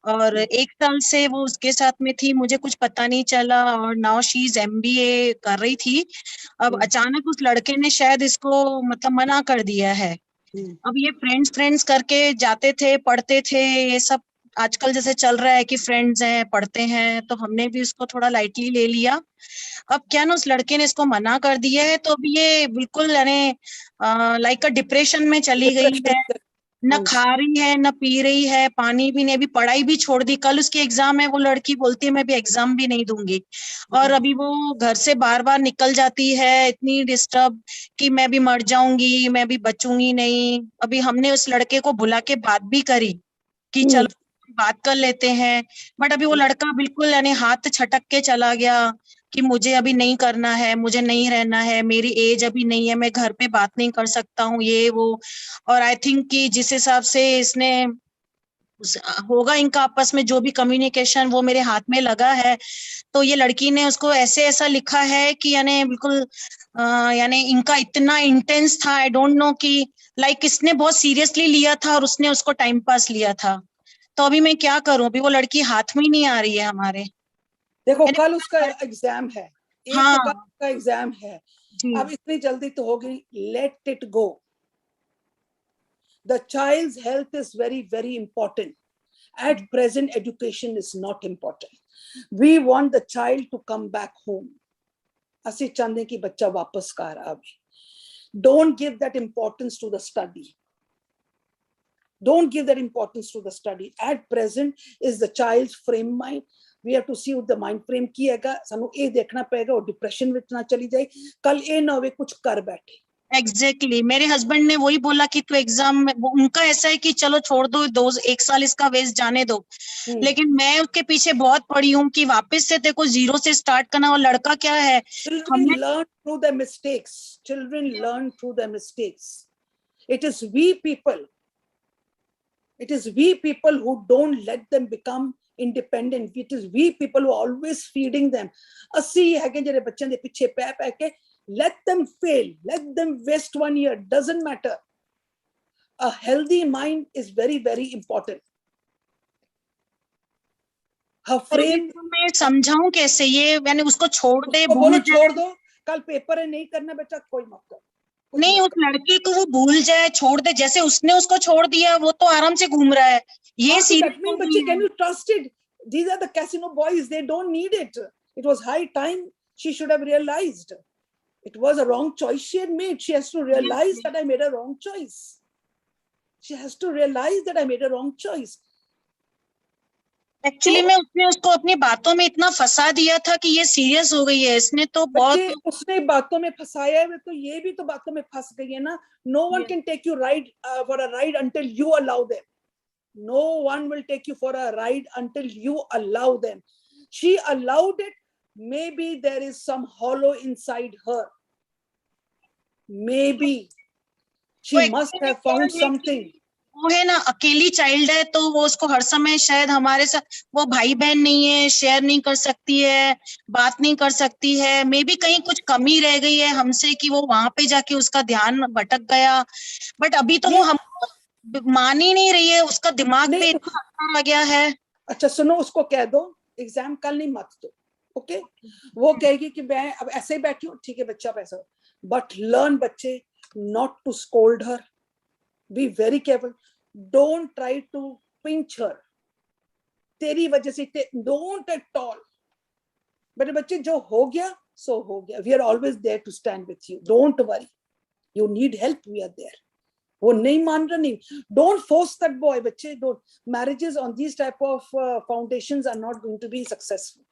और 1 साल से वो उसके साथ में थी, मुझे कुछ पता नहीं चला, और नाउ शी इज MBA कर रही थी। अब अचानक उस लड़के ने शायद इसको मतलब मना कर दिया है। अब ये फ्रेंड्स फ्रेंड्स करके जाते थे, पढ़ते थे, ये सब आजकल जैसे चल रहा है कि फ्रेंड्स हैं पढ़ते हैं, तो हमने भी उसको थोड़ा लाइटली ले लिया। अब क्या ना उस लड़के ने इसको मना कर दिया है, तो अब ये बिल्कुल यानी लाइक डिप्रेशन में चली गई है, न खा रही है न पी रही है, पानी भी नहीं, अभी पढ़ाई भी छोड़ दी। कल उसकी एग्जाम है, वो लड़की बोलती है मैं भी एग्जाम भी नहीं दूंगी, और अभी वो घर से बार बार निकल जाती है, इतनी डिस्टर्ब कि मैं भी मर जाऊंगी, मैं भी बचूंगी नहीं। अभी हमने उस लड़के को बुला के बात भी करी कि चलो बात कर लेते हैं, बट अभी वो लड़का बिल्कुल यानी हाथ छटक के चला गया कि मुझे अभी नहीं करना है, मुझे नहीं रहना है, मेरी एज अभी नहीं है, मैं घर पे बात नहीं कर सकता हूँ, ये वो। और आई थिंक कि जिस हिसाब से इसने होगा इनका आपस में जो भी कम्युनिकेशन वो मेरे हाथ में लगा है, तो ये लड़की ने उसको ऐसे ऐसा लिखा है कि यानी बिल्कुल यानी इनका इतना इंटेंस था, आई डोंट नो कि लाइक इसने बहुत सीरियसली लिया था और उसने उसको टाइम पास लिया था। तो अभी मैं क्या करूं, अभी वो लड़की हाथ में ही नहीं आ रही है हमारे। देखो कल उसका एग्जाम है, एक हाँ तो कल का एग्जाम है, जी अब इतनी जल्दी तो होगी, let it go. The child's health is very, very important. At present, education is not important. We want the child to come back home. ਅਸੀਂ ਚਾਹੁੰਦੇ ਕਿ ਬੱਚਾ ਵਾਪਸ ਘਰ ਆਵੇ। Don't give that importance to the study. Don't give that importance to the study. At present is the child's frame mind. We have to see the mind frame ਕੀ ਹੈਗਾ, ਸਾਨੂੰ ਇਹ ਦੇਖਣਾ ਪਏਗਾ ਉਹ डिप्रेशन ਵਿੱਚ ना चली जाए, कल ये ना होवे कुछ कर बैठे। एग्जैक्टली मेरे हस्बैंड ने वही बोला कि तू एग्जाम में, उनका ऐसा है कि चलो छोड़ दो 1 साल इसका वेस्ट जाने दो, लेकिन मैं उसके पीछे बहुत पड़ी हूँ कि वापस से तेरे को जीरो से स्टार्ट करना। और लड़का क्या है, Children learn through their mistakes. Children learn through their mistakes. It is we people. It is we people who don't let them become independent. It is we people who are always feeding them. ਅਸੀਂ ਹੈਗੇ ਜਿਹੜੇ ਬੱਚਿਆਂ ਦੇ ਪਿੱਛੇ ਪੈ ਪੈ ਕੇ, let them fail, let them waste 1 year, doesn't matter. A healthy mind is very, very important. Her frame, मैं समझाऊं कैसे ये, यानी उसको छोड़ दे, उसको भूल बोलो जाए। छोड़ दो, कल पेपर है, नहीं करना बेटा, कोई मत कर। नहीं उस लड़के को वो भूल जाए, छोड़ दे, जैसे उसने उसको छोड़ दिया, वो तो आराम से घूम रहा है, ये That सीरियस means, बच्चे, can you trust it? These are the casino boys, they don't need it. It was high time she should have realized. It was a wrong choice she had made. She has to realize that I made a wrong choice. She has to realize that I made a wrong choice. Actually में उसने उसको अपनी बातों में इतना फंसा दिया था कि ये सीरियस हो गई है, इसने तो बहुत, उसने बातों में फंसाया है, तो ये भी तो बातों में फंस गई है ना। No one can take you for a ride until you allow them. No one will take you for a ride until you allow them. She allowed it. Maybe there is some hollow inside her. Maybe she must have found something. वो है ना अकेली child है, तो वो उसको हर समय शायद हमारे साथ, वो भाई बहन नहीं है, शेयर नहीं कर सकती है, बात नहीं कर सकती है, मे बी कहीं कुछ कमी रह गई है हमसे कि वो वहां पे जाके उसका ध्यान भटक गया। बट अभी तो वो हम मान ही नहीं रही है, उसका दिमाग पे इतना असर आ गया है। अच्छा सुनो, उसको कह दो एग्जाम कल नहीं मत दो, ओके? वो कहेगी कि मैं अब ऐसे ही बैठी हूँ, ठीक है बच्चा पैसा, बट लर्न बच्चे not to scold her. Be very careful. Don't try to pinch her. तेरी वजह से don't at all. बड़े बच्चे, जो हो गया सो हो गया. We are always there to stand with you. Don't worry. You need help, we are there. वो नहीं मान रहा, नहीं. Don't force that boy, बच्चे. Don't. Marriages on these type of foundations are not going to be successful.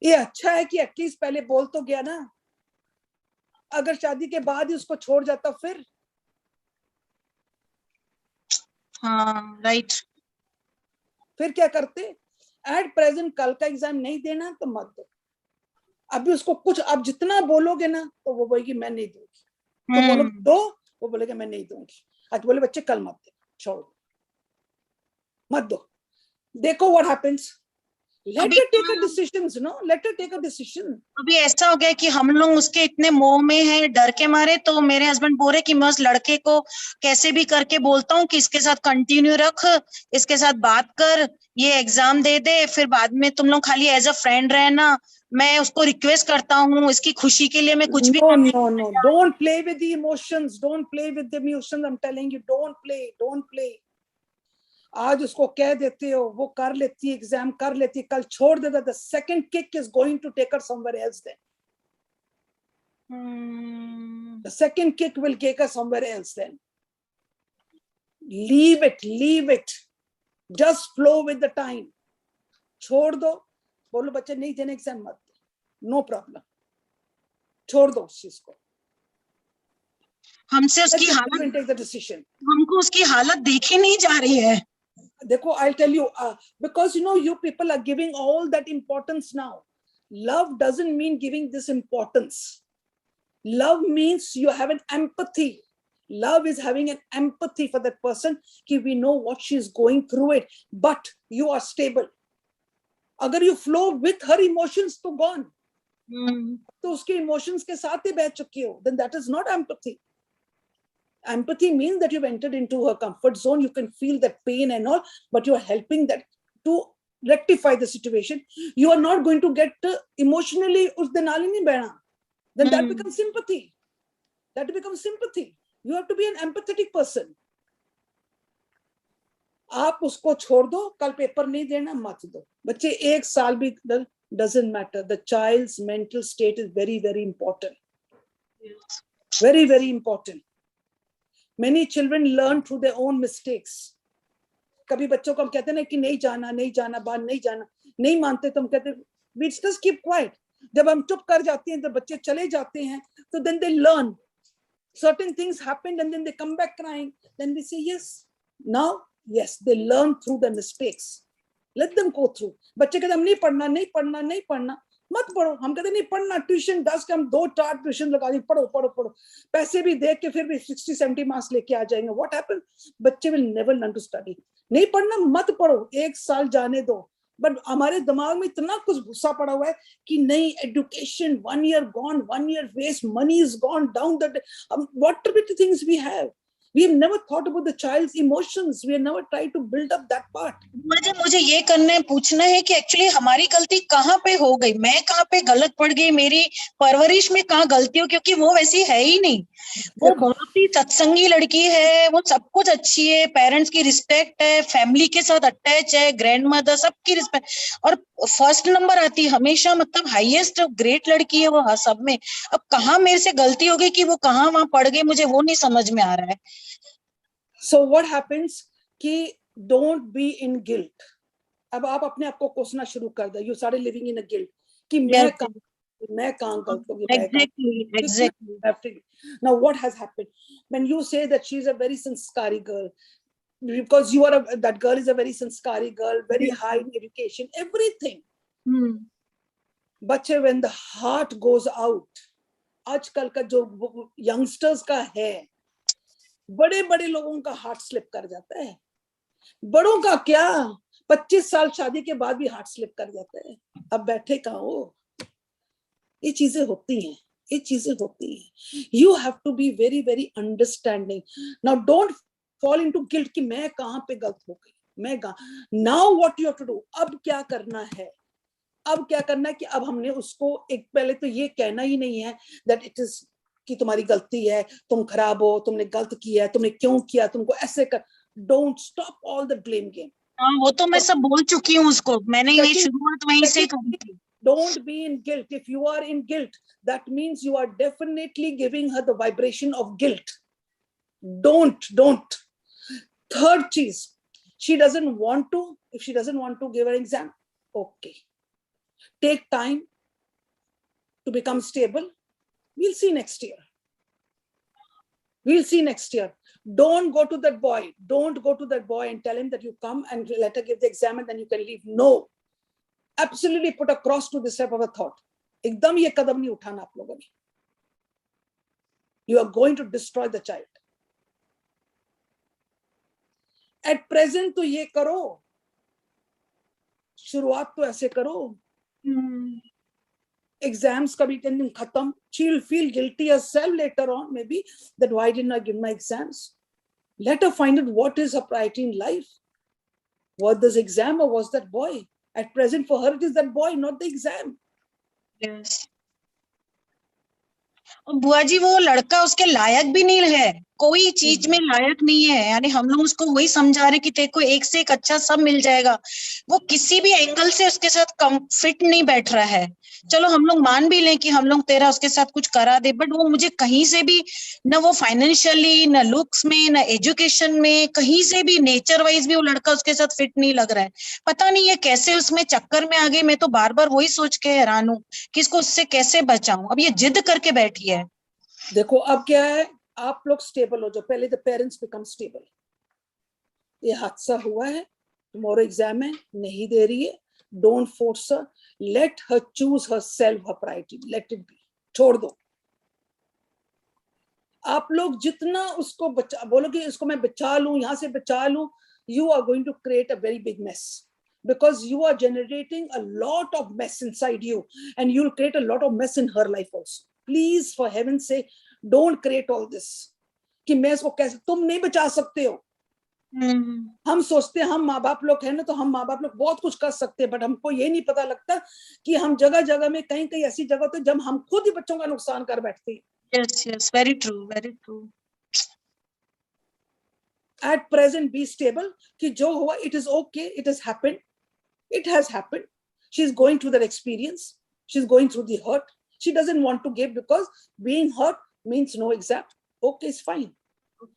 ये अच्छा है कि एटलीस्ट पहले बोल तो गया ना. अगर शादी के बाद ही उसको छोड़ जाता फिर हाँ, right. फिर क्या करते, एट प्रेजेंट कल का एग्जाम नहीं देना तो मत दो। अभी उसको कुछ अब जितना बोलोगे ना तो वो बोलेगी मैं नहीं दूंगी, तो बोलो दो, वो बोलेगा मैं नहीं दूंगी। अच्छा बोले बच्चे कल मत दे, छोड़ो मत दो, देखो what happens. Let her take a decisions, no, let her take a decision. अभी ऐसा हो गया कि हम लोग उसके इतने मोह में हैं, डर के मारे, तो मेरे हस्बैंड बोल रहे कि मैं उस लड़के को कैसे भी करके बोलता हूँ कि इसके साथ कंटिन्यू रख, इसके साथ बात कर, ये एग्जाम दे दे, फिर बाद में तुम लोग खाली एज अ फ्रेंड रहना। मैं उसको रिक्वेस्ट करता हूँ, इसकी खुशी के लिए मैं कुछ भी No, don't play with the emotions, don't play with the emotions, I'm telling you, don't play. आज उसको कह देते हो, वो कर लेती है, एग्जाम कर लेती है, कल छोड़ देता, the second kick is going to take her somewhere else then. The second kick will take her somewhere else then. Leave it. Just flow with the time. छोड़ दो, बोलो बच्चे नहीं देने एग्जाम मत दे, no problem. छोड़ दो उस चीज को। हमसे उसकी हालत, take the decision. हमको उसकी हालत देखी नहीं जा रही है। देखो, I'll tell you, because you people are giving all that importance now. Love doesn't mean giving this importance. Love means you have an empathy. Love is having an empathy for that person, कि we know what she's going through it, but you are stable. अगर you flow with her emotions तो gone. तो उसके emotions के साथ ही बैठ चुकी हो, then that is not empathy. Empathy means that you've entered into her comfort zone. You can feel that pain and all, but you are helping that to rectify the situation. You are not going to get emotionally उस दिन नाली नहीं बहना. Then that becomes sympathy. You have to be an empathetic person. आप उसको छोड़ दो, कल पेपर नहीं देना मत दो। बच्चे एक साल भी doesn't matter. The child's mental state is very, very important. Very, very important. Many children learn through their own mistakes. कभी बच्चों को हम कहते हैं ना कि नहीं जाना बाहर नहीं जाना, नहीं मानते तो हम कहते हैं we just keep quiet. जब हम चुप कर जाते हैं, जब बच्चे चले जाते हैं, तो then they learn. Certain things happened and then they come back crying. Then we say yes. Now, yes, they learn through the mistakes. Let them go through. बच्चे कहते हम नहीं पढ़ना, मत पढ़ो। हम कहते नहीं पढ़ना, ट्यूशन 10 के हम 2-4 ट्यूशन लगा दी, पढ़ो, पैसे भी दे के फिर भी 60-70 मार्क्स लेके आ जाएंगे। What happened? बच्चे will never learn to study. नहीं पढ़ना मत पढ़ो, 1 साल जाने दो। बट हमारे दिमाग में इतना कुछ भूसा पड़ा हुआ है कि नहीं, education 1 year gone, 1 year waste, money is gone down that what are the things we have. We have never thought about the child's emotions. We have never tried to build up that part. मुझे ये पूछना है कि actually हमारी गलती कहाँ पे हो गई, मैं कहाँ पे गलत पड़ गई, मेरी परवरिश में कहाँ गलती हो, क्योंकि वो वैसी है ही नहीं। वो बहुत ही सत्संगी लड़की है, वो सब कुछ अच्छी है, पेरेंट्स की रिस्पेक्ट है, फैमिली के साथ अटैच है, ग्रैंड मदर सबकी रिस्पेक्ट, और फर्स्ट नंबर आती है हमेशा, मतलब हाईएस्ट ग्रेट लड़की है वो सब में। अब कहाँ मेरे से गलती हो गई कि वो कहाँ वहां पड़ गई, मुझे वो नहीं समझ में आ रहा है। So what happens कि don't be in guilt. अब आप अपने आप को कोसना शुरू कर दो. You started living in a guilt कि मैं कहाँ गलत हो गई. Exactly. Now what has happened? When you say that she's a very sanskari girl, because that girl is a very sanskari girl, very high in education, everything. But when the heart goes out, आजकल का जो youngsters का है, बड़े लोगों का heart slip कर जाता है। बड़ों का क्या, 25 साल शादी के बाद भी हार्ट स्लिप कर जाता है। अब बैठे कहाँ हो? ये चीजें होती हैं। You have to be very, very understanding. Now don't fall into guilt कि मैं कहाँ पे गलत हो गई, Now what you have to do? अब क्या करना है कि अब हमने उसको एक, पहले तो ये कहना ही नहीं है that it is कि तुम्हारी गलती है, तुम खराब हो, तुमने गलत किया है, तुमने क्यों किया, तुमको ऐसे कर। Don't stop all the blame game. वो तो मैं सब बोल चुकी हूँ उसको, मैंने ये शुरुआत वहीं से करी थी। Don't be in guilt. If you are in guilt, that means you are definitely giving her the vibration of guilt. Don't. Third cheese, she doesn't want to. If she doesn't want to give her exam, okay. Take time to become stable. We'll see next year. We'll see next year. Don't go to that boy. Don't go to that boy and tell him that you come and let her give the exam and then you can leave. No. Absolutely put a cross to this type of a thought. एकदम ये कदम नहीं उठाना आप लोगों ने. You are going to destroy the child. At present तो ये करो. शुरुआत तो ऐसे करो. Exams का भी दिन खत्म. She'll feel guilty herself later on, maybe, that why didn't I give my exams? Let her find out what is her priority in life. Was this exam or was that boy? At present, for her, it is that boy, not the exam. Yes. और बुआ जी वो लड़का उसके लायक भी नहीं है, कोई चीज में लायक नहीं है, यानी हम लोग उसको वही समझा रहे कि तेरे को एक से एक अच्छा सब मिल जाएगा, वो किसी भी एंगल से उसके साथ फिट नहीं बैठ रहा है. चलो हम लोग मान भी लें कि हम लोग तेरा उसके साथ कुछ करा दे, बट वो मुझे कहीं से भी न वो फाइनेंशियली न लुक्स में न एजुकेशन में कहीं से भी नेचर वाइज भी वो लड़का उसके साथ फिट नहीं लग रहा है. पता नहीं ये कैसे उसमें चक्कर में आ गई. मैं तो बार बार वही सोच के हैरान हूँ कि इसको उससे कैसे बचाऊं. अब ये जिद करके बैठी है. देखो अब क्या है, आप लोग स्टेबल हो जाओ. पहले द पेरेंट्स बिकम स्टेबल. ये हादसा हुआ है, टुमारो एग्जाम है, नहीं दे रही है. Don't force her. Let her choose herself, her priority. Let it be. छोड़ दो. आप लोग जितना उसको बचा बोलोगे इसको मैं बचा लूं, यहाँ से बचा लूं, you are going to create a very big mess, because you are generating a lot of mess inside you, and you'll create a lot of mess in her life also. Please, for heaven's sake, don't create all this. कि मैं इसको कैसे, तुम नहीं बचा सकते हो. हम सोचते हैं हम माँ बाप लोग हैं ना, तो हम माँ बाप लोग बहुत कुछ कर सकते हैं, बट हमको ये नहीं पता लगता कि हम जगह जगह में कहीं कहीं ऐसी जगह होती है जब हम खुद ही बच्चों का नुकसान कर बैठते हैं. Yes, yes, very true, very true. At present, be stable. कि जो हुआ, it is okay. It has happened. It has happened. She's going through that experience. She's going through the hurt. She doesn't want to give because being hurt means no exam. Okay, it's fine.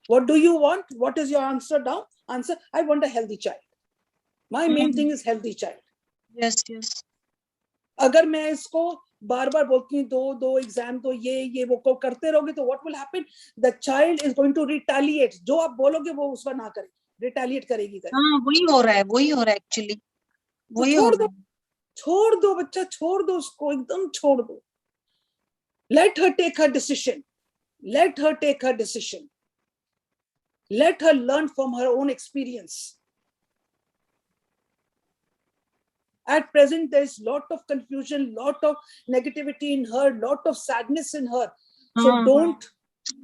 What do you want? What is your answer down? Answer, I want a healthy child. My main thing is healthy child. Yes, yes. अगर मैं इसको बार बार बोलती हूँ दो exam तो ये वो करते रहोगे तो what will happen? The child is going to retaliate. जो आप बोलोगे वो उसका ना करे, retaliate करेगी. हाँ, वही हो रहा है actually. वही हो रहा है. छोड़ दो बच्चा, छोड़ दो उसको, एकदम छोड़ दो. Let her take her decision. Let her take her decision. Let her learn from her own experience. At present, there is lot of confusion, lot of negativity in her, lot of sadness in her. So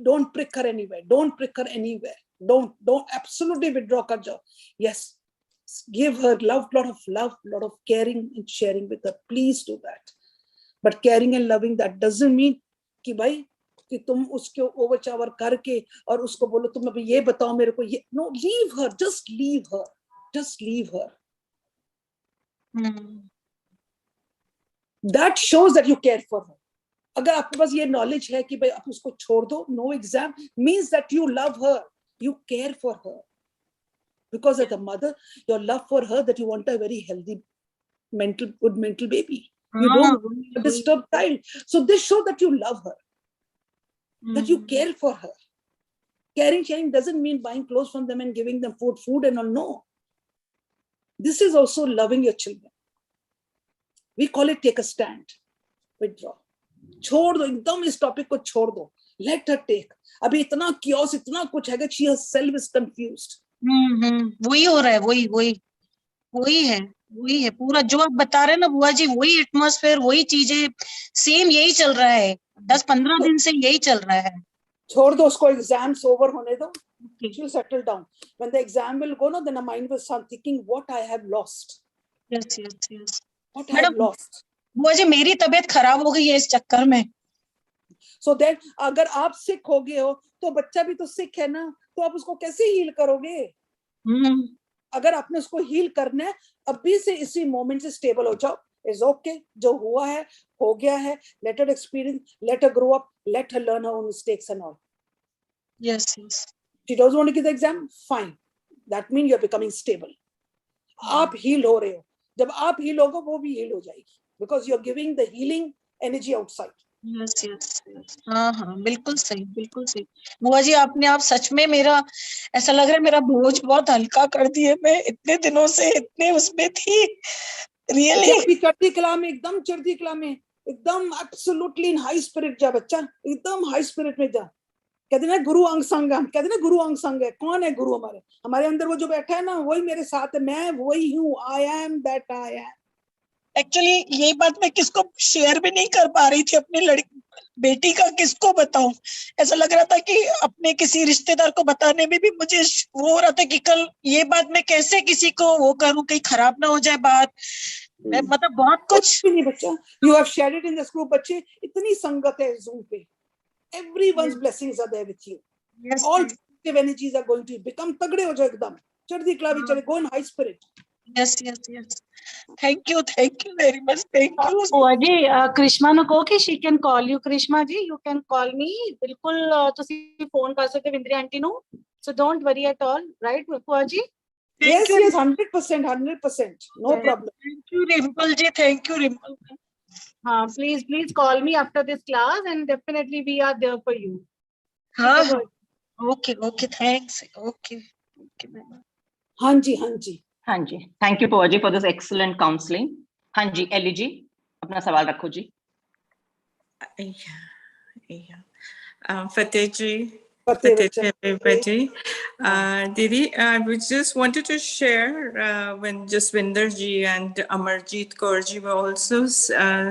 don't prick her anywhere. Don't prick her anywhere. Don't absolutely withdraw kar jao. Yes, give her lot of caring and sharing with her. Please do that. But caring and loving, that doesn't mean कि भाई कि तुम उसके ओवरचावर करके और उसको बोलो तुम अभी ये बताओ मेरे को ये. No, leave her. Just leave her. Just leave her. That shows that you care for her. अगर आपके पास ये knowledge है कि भाई आप उसको छोड़ दो, no exam, means that you love her, you care for her. Because as a mother, your love for her, that you want a very healthy, good mental baby. You don't want a disturbed child. So this shows that you love her, that you care for her. Caring, sharing doesn't mean buying clothes from them and giving them food and all. No. This is also loving your children. We call it take a stand. Withdraw. छोड़ दो, एकदम इस topic को छोड़ दो. Let her take. अभी इतना chaos, इतना कुछ है कि she herself is confused. वही हो रहा है, वही है पूरा जो आप बता रहे हैं ना बुआ जी, वही एटमॉस्फेयर, वही चीजें सेम यही चल रहा है. 10-15 दिन से यही चल रहा है. छोड़ दो उसको, एग्जाम्स ओवर होने दो. She'll settle down. When the exam will go, no, then her mind will start thinking, what I have lost. Yes. What I have lost. बुआ जी मेरी तबीयत खराब हो गई है इस चक्कर में. So then, अगर आप सिक हो गए हो तो बच्चा भी तो सिक है ना, तो आप उसको कैसे हील करोगे? अगर आपने उसको हील करना है, अभी से इसी मोमेंट से स्टेबल हो जाओ. It's okay. जो हुआ है हो गया है. Let her experience, let her grow up, let her learn her own mistakes and all. Yes. She doesn't want to give the exam, fine. That means you're becoming stable. आप heal हो रहे हो. जब आप heal होगा वो भी heal हो जाएगी. Because you're giving the healing energy outside. Yes yes yes, हाँ हाँ, बिल्कुल सही, बिल्कुल सही। बुआ जी, आपने आप सच में मेरा ऐसा लग रहा है मेरा बोझ बहुत हल्का कर दिए। मैं इतने दिनों से इतने उसमें थी, रियली। अभी चढ़ती कला में, एकदम चढ़ती कला में, एकदम एब्सोल्युटली इन हाई स्पिरिट जा बच्चा, एकदम हाई स्पिरिट में जा। कहते ना गुरु अंग संग, हम कहते ना गुरु अंग संग है। कौन है गुरु? हमारे हमारे अंदर वो जो बैठा है ना, वही मेरे साथ है, मैं वही हूँ, I am that I am. Actually यही बात मैं किसको शेयर भी नहीं कर पा रही थी, अपनी लड़की बेटी का किसको बताऊं। ऐसा लग रहा था कि अपने किसी रिश्तेदार को बताने में भी मुझे वो हो रहा था कि कल ये बात मैं कैसे किसी को वो करूं, कहीं खराब ना हो जाए बात। मैं मतलब बहुत कुछ भी नहीं बच्चा, you have shared it in this group. बच्चे, इतनी संगत है जूम पे, everyone's blessings are there with you. Yes, All positive energies are going to become तगड़े हो जाओ एकदम, चढ़ती कला भी चले, go in high spirit. yes yes yes, thank you very much, thank you। ਭੂਆ ਜੀ ਕ੍ਰਿਸ਼ਮਾ ਨੂੰ ਕਹੋ ਕਿ she can call you। ਕ੍ਰਿਸ਼ਮਾ ਜੀ, you can call me, ਬਿਲਕੁਲ ਤੁਸੀਂ ਫੋਨ ਕਰ ਸਕਦੇ ਵਿੰਦਰੀ ਆਂਟੀ ਨੂੰ, so don't worry at all, right ਭੂਆ ਜੀ? Yes, yes, 100%, 100%, no problem. Thank you Rimple ji, thank you Rimple। हाँ, please call me after this class and definitely we are there for you। हाँ, okay okay, thanks, okay okay। हाँ जी, हाँ जी, हाँ जी, thank you भुआ जी for this excellent counselling. हाँ जी, Eli जी, अपना सवाल रखो जी। Fateh ji, Fateh ji, everybody. Didi, I just wanted to share when Jaswinder ji and Amarjeet Kaur ji were also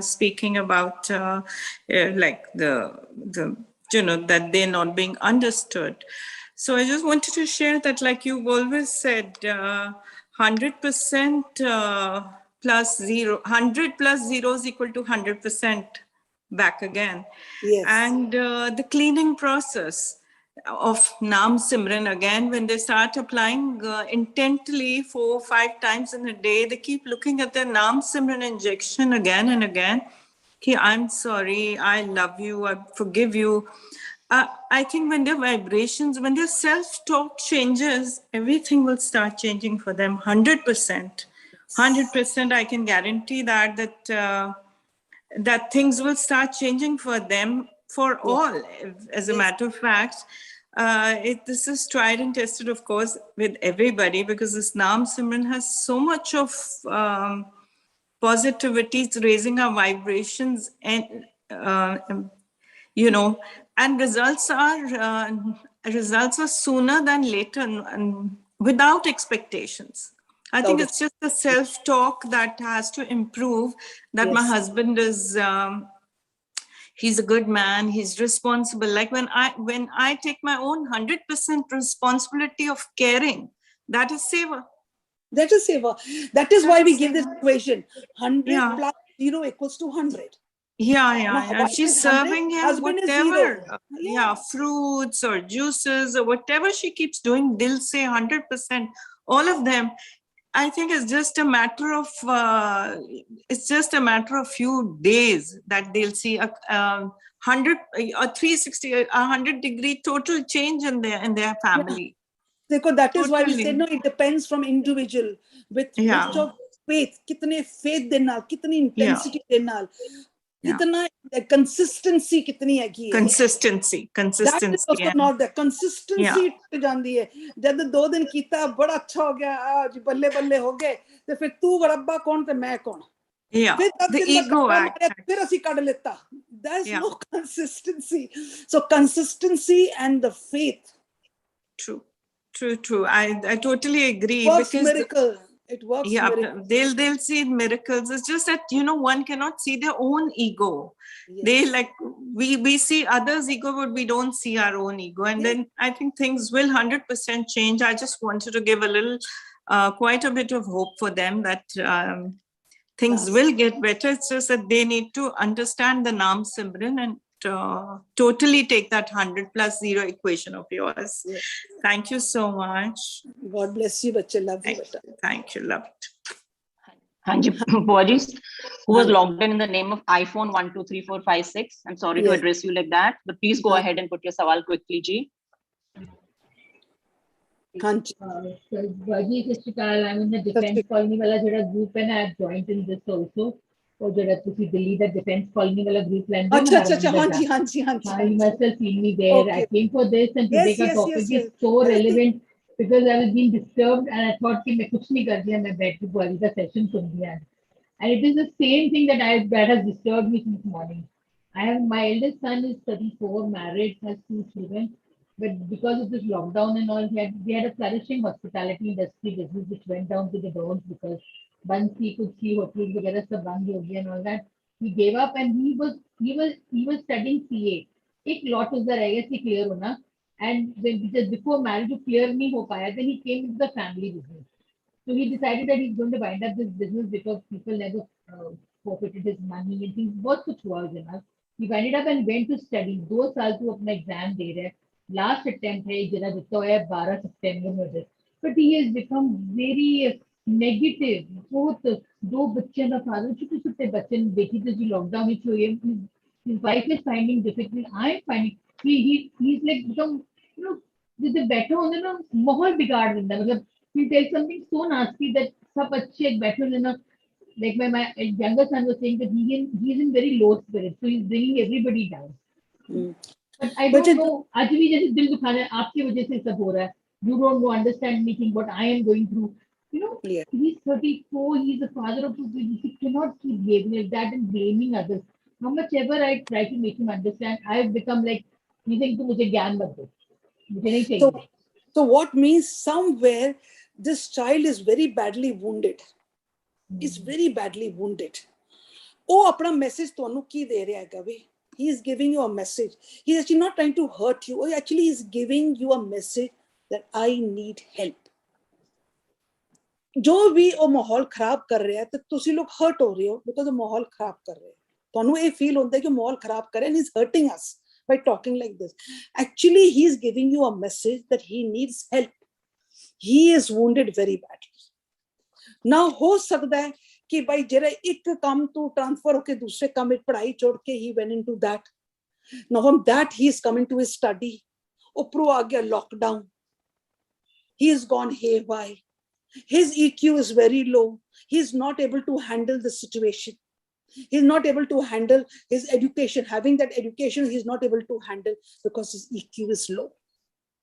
speaking about like the you know, that they're not being understood. So I just wanted to share that, like you've always said, 100% plus 0, 100 plus 0 is equal to 100% back again. Yes. And the cleaning process of Naam Simran, again, when they start applying intently 4 or 5 times in a day, they keep looking at their Naam Simran injection again and again. Ki, I'm sorry, I love you, I forgive you. I think when their vibrations, when their self-talk changes, everything will start changing for them. 100%. 100%, I can guarantee that that things will start changing for them, for all. As a matter of fact, this is tried and tested, of course, with everybody, because this Naam Simran has so much of positivity. It's raising our vibrations, and you know, and results are sooner than later, and without expectations. I think it's just the self-talk that has to improve, that my husband is, he's a good man, he's responsible. Like when I take my own 100% responsibility of caring, that is seva. That is seva. That is why we give this equation. 100 plus 0 equals to 100. Yeah. She's serving him whatever, fruits or juices or whatever she keeps doing, they'll say 100%, all of them. I think it's just a matter of few days that they'll see a 100 or 360, 100-degree total change in their family. Because that is why we say no, it depends from individual with much of faith, kitne faith de naal, kitni intensity de naal, kitna consistency kitni hai. Consistency. That is also not the consistency jandi hai. Jab 2 din kita bada acha ho gaya, aaj balle balle ho gaye, te fir tu rabba kaun te main kaun. The ego act. Fir asi kad leta. There's no consistency. So consistency and the faith. True. I totally agree. It works miracle. It works miracle. They'll see miracles. It's just that, one cannot see their own ego. They we see others' ego, but we don't see our own ego. And then I think things will 100% change. I just wanted to give a little, quite a bit of hope for them that things will get better. It's just that they need to understand the Naam Simran and totally take that 100 plus 0 equation of yours. Thank you so much. God bless you, bache. Love you. Thank you. Love it. Hanji, Buaji, who was logged in the name of iPhone 123456. I'm sorry to address you like that, but please go ahead and put your sawal quickly, Ji. Buaji, I'm in the defense colony wala jada group and I have joined in this also. ਉਹ ਜਿਹੜਾ ਤੁਸੀਂ ਦਿੱਲੀ ਦਾ defence colony ਵਾਲਾ group ਲੈਂਦੇ ਹੋ अच्छा ਨਾ अच्छा अच्छा हाँ जी ਹਰਮਿੰਦਰ हाँ जी हाँ जी you must have seen me there. I Okay. came for this, and Yes, today ka yes, topic yes, is yes. so Well, I think- relevant because I was being disturbed and I thought कि मैं कुछ नहीं कर दिया, मैं बैठ के पूरी का session सुन लिया. And it is the same thing that has disturbed me since morning. My eldest son is 34, married, has 2 children, but because of this lockdown and all, we had a flourishing hospitality industry business which went down to the doors because once he could see hotels वगैरह सब बंद हो गया and all that. He gave up and he was studying CA. एक lot उसका रह गया कि clear होना, and just before marriage वो clear नहीं हो पाया, then he came into the family business. So he decided that he's going to wind up this business because people never forfeited his money and things. बहुत कुछ हुआ उसके बाद. He winded up and went to study. 2 साल तो अपना exam दे रहा है. Last attempt है जरा जितना है 12 सितंबर में. But he has become very negative. बहुत 2 बच्चे का father, छोटे बच्चे देखी तो जी लॉकडाउन में हुए. His wife is finding difficult. I'm finding he's like become, you know, जैसे बैठे होंगे ना माहौल बिगाड़ देता है. मतलब he tells something so nasty that सब अच्छे बैठे होंगे ना. Like my younger son was saying that he's in very low spirits, so he's bringing everybody down. But I don't know. आज भी जैसे दिल दुखाना है आपकी वजह से सब हो रहा है. You don't know, understand anything what I am going through. You know, Yeah. he's 34. He's a father of 2 kids. He cannot keep behaving like that and blaming others. How much ever I try to make him understand, I've become like, you think to मुझे ज्ञान मत दो, मुझे नहीं चाहिए. So what means somewhere this child is very badly wounded. Is very badly wounded. ਉਹ ਆਪਣਾ message ਤੁਹਾਨੂੰ ਕੀ ਦੇ ਰਿਹਾ ਹੈਗਾ ਵੇ? He is giving you a message. He is actually not trying to hurt you. Actually, he is giving you a message that I need help. जो भी ਉਹ ਮਾਹੌਲ ਖਰਾਬ ਕਰ ਰਿਹਾ ਤੇ ਤੁਸੀਂ ਲੋਕ ਹਰਟ ਹੋ ਰਹੇ ਹੋ ਬਿਕਾਜ਼ ਉਹ ਮਾਹੌਲ ਖਰਾਬ ਕਰ ਰਿਹਾ. ਤੁਹਾਨੂੰ ਇਹ ਫੀਲ ਹੁੰਦਾ ਹੈ ਕਿ ਮਾਹੌਲ ਖਰਾਬ ਕਰ ਰਿਹਾ and he's hurting us by talking like this. Actually, he is giving you a message that he needs help. He is wounded very badly. Now ਹੋ ਸਕਦਾ ਹੈ कि भाई जरा एक काम तो ट्रांसफर होके दूसरे काम में पढ़ाई छोड़ के he went into that. Now from that he is coming to his study. ऊपरों आ गया lockdown. He has gone haywire. His EQ is very low. He is not able to handle the situation. He is not able to handle his education. Having that education, he is not able to handle because his EQ is low.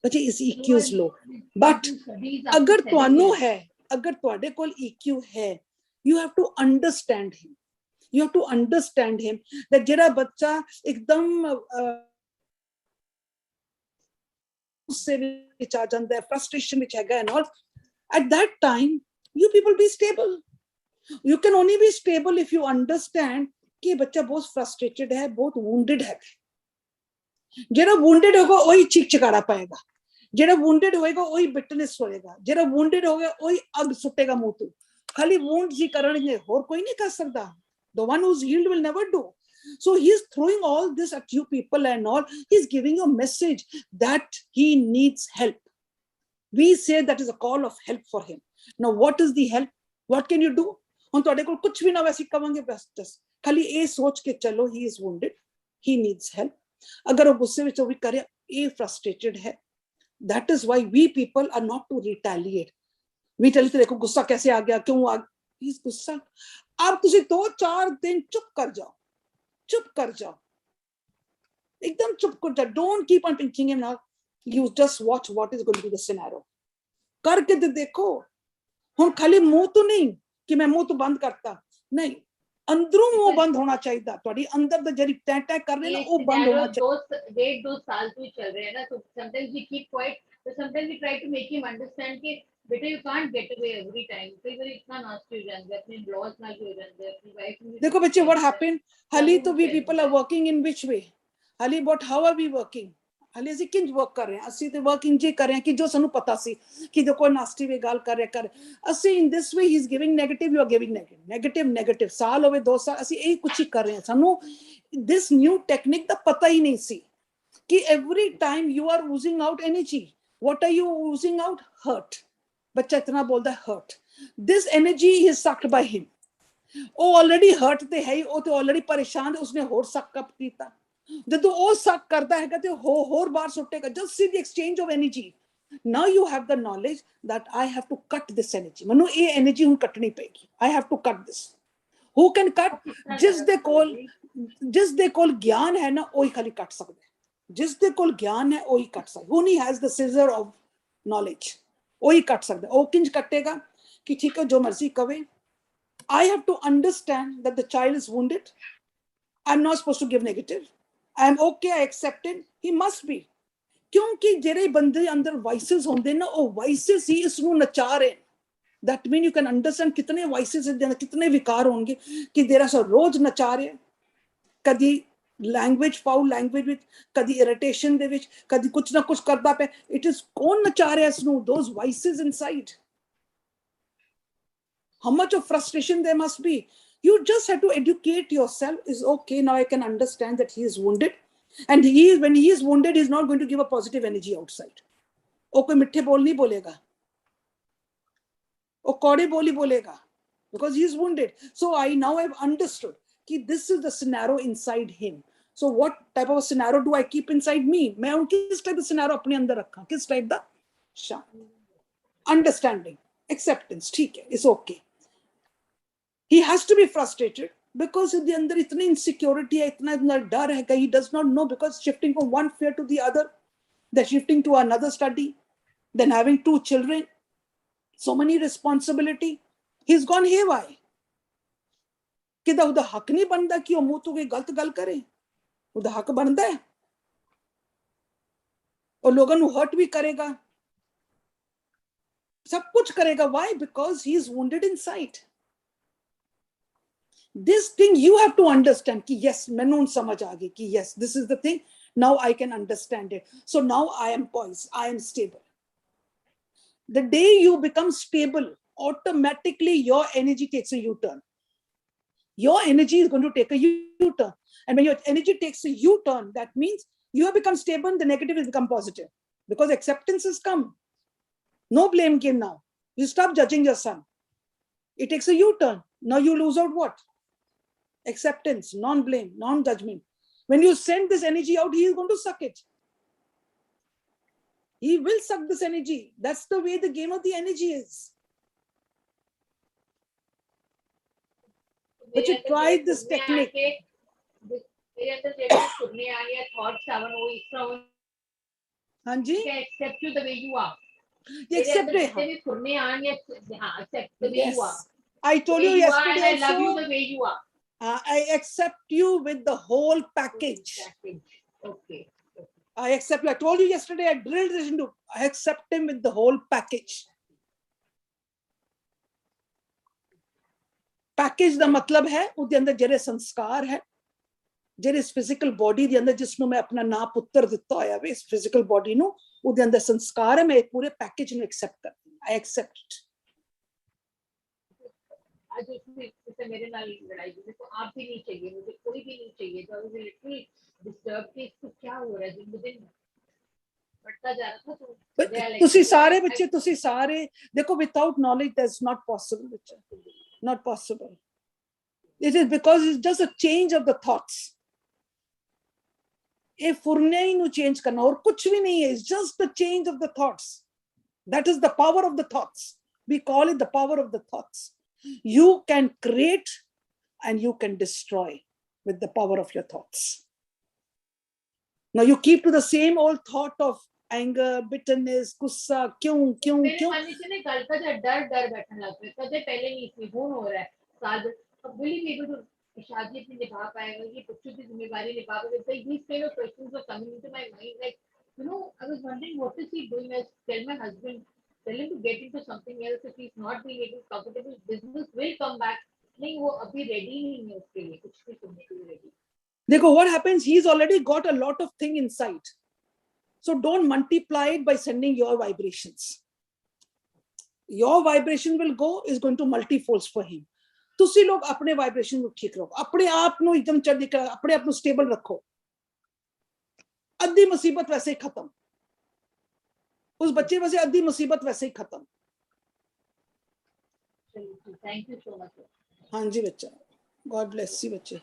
But his EQ is low. But अगर ਤੁਹਾਨੂੰ है, अगर ਤੁਹਾਡੇ ਕੋਲ EQ है, you have to understand him. You have to understand him that ਜਿਹੜਾ ਬੱਚਾ ਇੱਕਦਮ ਗੁੱਸੇ ਵਿੱਚ ਆ ਜਾਂਦਾ ਹੈ, frustration ਵਿੱਚ ਹੈਗਾ and all, at that time you people be stable. You can only be stable if you understand कि ਬੱਚਾ ਬਹੁਤ frustrated ਹੈ, ਬਹੁਤ wounded ਹੈ. ਜਿਹੜਾ wounded ਹੋਗਾ ਉਹੀ ਚੀਕ ਚਿਕਾਰਾ ਪਾਏਗਾ. ਜਿਹੜਾ wounded ਹੋਏਗਾ ਉਹੀ bitterness ਹੋਏਗਾ. ਜਿਹੜਾ wounded ਹੋਗਾ ਉਹੀ ਅੱਗ ਸੁੱਟੇਗਾ ਮੂੰਹ ਤੋਂ. खाली wound जी करने और कोई नहीं कर सकता. The one who's healed will never do. So he's throwing all this at you people and all. He's giving you a message that he needs help. We say that is a call of help for him. Now what is the help? What can you do? हम तोड़े को कुछ भी ना वैसे कमांगे बस खाली ये सोच के चलो he is wounded, he needs help. अगर वो गुस्से में भी करे ये frustrated है. That is why we people are not to retaliate. We tell तेरे को गुस्सा कैसे आ गया, क्यों आ गया गुस्सा. आप तुझे 2-4 दिन चुप कर जाओ, एकदम चुप कर जाओ. Don't keep on pinching him now. You just watch what is going to be the scenario. करके तो देखो. हम खाली मुंह तो नहीं कि मैं मुंह तो बंद करता नहीं, अंदरों मुंह बंद होना चाहिए. थोड़ी अंदर तो जरी टैं टैं कर रहे ना वो बंद होना चाहिए. 1.5-2 साल तो चल रहे हैं ना, so sometimes we keep quiet, so sometimes we try to make him understand कि बेटा you can't get away every time. कई बार इतना नास्ती हो जाते हैं, अपने लॉस ना हो जाते हैं, अपनी वाइफ में. देखो बच्चे what happened? हाली तो we people are working in which way? हाली but how are we working? हाली ਅਸੀਂ ਕਿੰਜ ਵਰਕ ਕਰ ਰਹੇ ਹਾਂ? ਅਸੀਂ ਤੇ ਵਰਕਿੰਗ ਜੀ ਕਰ ਰਹੇ ਹਾਂ ਕਿ ਜੋ ਸਾਨੂੰ ਪਤਾ ਸੀ ਕਿ ਦੇਖੋ ਨਾਸਟੀ ਵੇ ਗੱਲ ਕਰ ਰਿਹਾ ਅਸੀਂ in this way he is giving negative, you are giving negative. ਸਾਲ ਹੋਵੇ 2 ਸਾਲ ਅਸੀਂ ਇਹੀ ਕੁਝ ਹੀ ਕਰ ਰਹੇ ਹਾਂ. ਸਾਨੂੰ this new technique ਦਾ ਪਤਾ ਹੀ ਨਹੀਂ ਸੀ कि every time you are oozing out energy. What are you oozing out? Hurt. बच्चा इतना बोलता है hurt. This energy is sucked by him. ਉਹ already hurt ਤੇ ਹੈ ਹੀ, ਉਹ ਤੇ already ਪਰੇਸ਼ਾਨ ਹੈ, ਉਸਨੇ ਹੋਰ suck up ਕੀਤਾ. ਜਦੋਂ ਉਹ suck ਕਰਦਾ ਹੈਗਾ ਤੇ ਹੋਰ ਬਾਹਰ ਸੁੱਟੇਗਾ. Just see the exchange of energy. Now you have the knowledge that I have to cut this energy. ਮੈਨੂੰ ਇਹ energy ਹੁਣ ਕੱਟਣੀ ਪਏਗੀ. I have to cut this. Who can cut? जिस दे कोल ज्ञान है ना वही खाली कट सकता है. जिस दे कोल ज्ञान है वही कट सकता. Who has the scissor of knowledge? वही कट सकता है. वो किंज कटेगा कि ठीक है जो मर्जी कवे. I have to understand that the child is wounded. I'm not supposed to give negative. I'm okay, I accept it. He must be. क्योंकि जेरे बंदे अंदर voices होंदे ना वो voices ही इसनू नचा रहे. That means you can understand कितने voices हैं, कितने विकार होंगे कि देरा सा रोज नचा रहे. कदी language foul language with, कदी irritation दे विच, कदी कुछ ना कुछ करदा पे. It is कौन नचा रहे इसनू? Those voices inside. How much of frustration there must be. You just have to educate yourself. Is okay, now I can understand that he is wounded. And when he is wounded, he's not going to give a positive energy outside. वो कोई मिठ्ठे बोल नहीं बोलेगा. वो कौड़े बोली बोलेगा. Because he is wounded. So I now have understood that this is the scenario inside him. So what type of a scenario do I keep inside me? मैं उन किस type of scenario अपने अंदर रखा? किस type दा? Understanding, acceptance, ठीक है, it's okay. He has to be frustrated because in the under itni insecurity hai, itna dar hai, he does not know, because shifting from one fear to the other, then shifting to another study, then having 2 children, so many responsibility, he's gone haywire. किदा उदा हक नहीं बनता कि वो मुंह तो कोई गलत गल करे. उदा हक बनता है और लोगों को हर्ट भी करेगा, सब कुछ करेगा. Why? Because he is wounded inside. This thing you have to understand कि yes, मैंने समझ आ गई कि yes, this is the thing. Now I can understand it. So now I am poised, I am stable. The day you become stable, automatically your energy takes a U-turn. Your energy is going to take a U-turn. And when your energy takes a U-turn, that means you have become stable, the negative has become positive. Because acceptance has come. No blame game now. You stop judging your son. It takes a U-turn. Now you lose out what? Acceptance, non-blame, non-judgment. When you send this energy out, he is going to suck it. He will suck this energy. That's the way the game of the energy is. But you try this technique. Hanji? Accept you the way you are. Accept it. Accept the way you are. I told you yesterday. I love you the way you are. I accept you with the whole package. Okay. I accept you. I told you yesterday, I drilled this into, I accept him with the whole package. Package the matlab hai, ude andar jere sanskar hai, jere is physical body the andar jisnu main apna na puttar ditta hoya ve, is physical body nu, ude andar sanskar hai, main pure package nu accept karti hu. I accept it. आज उससे मेरे नाल लड़ाई हुई तो आप भी नहीं चाहिए, मुझे कोई भी नहीं चाहिए. तो मुझे लिटरली डिस्टर्ब कि इसको क्या हो रहा है, दिन ब दिन बढ़ता जा रहा था. तो तुसी सारे बच्चे, तुसी सारे देखो, without knowledge that's not possible. Not possible. It is because it's just a change of the thoughts. ये फुरने ही नु change करना और कुछ भी नहीं है. It's just the change of the thoughts. That is the power of the thoughts. We call it the power of the thoughts. You can create and you can destroy with the power of your thoughts. Now you keep to the same old thought of anger, bitterness, गुस्सा, क्यों. मन से ने कल का डर बैठने लग गए. कदे पहले नहीं थी, फोन हो रहा है. साल अब will he be able to शादी अपनी निभा पाएगा, ये बच्चों की जिम्मेदारी निभा पाएगा. These kind of questions were coming into my mind. Like, I was wondering what is he doing. I tell my husband, tell him to get into something else. If he's not being able to comfortable, business will come back. नहीं वो अभी ready नहीं है उसके लिए, कुछ भी करने के लिए ready. देखो what happens, he's already got a lot of thing inside. So don't multiply it by sending your vibrations. Your vibration will go, is going to multifolds for him. तुसी लोग अपने vibration को ठीक रखो, अपने आप को एकदम चढ़ दिखा, अपने आप को stable रखो. अद्धी मुसीबत वैसे ही खत्म. उस बच्चे वैसे अद्धी मुसीबत वैसे ही खत्म. Thank you so much. हाँ जी बच्चा. God bless you बच्चे.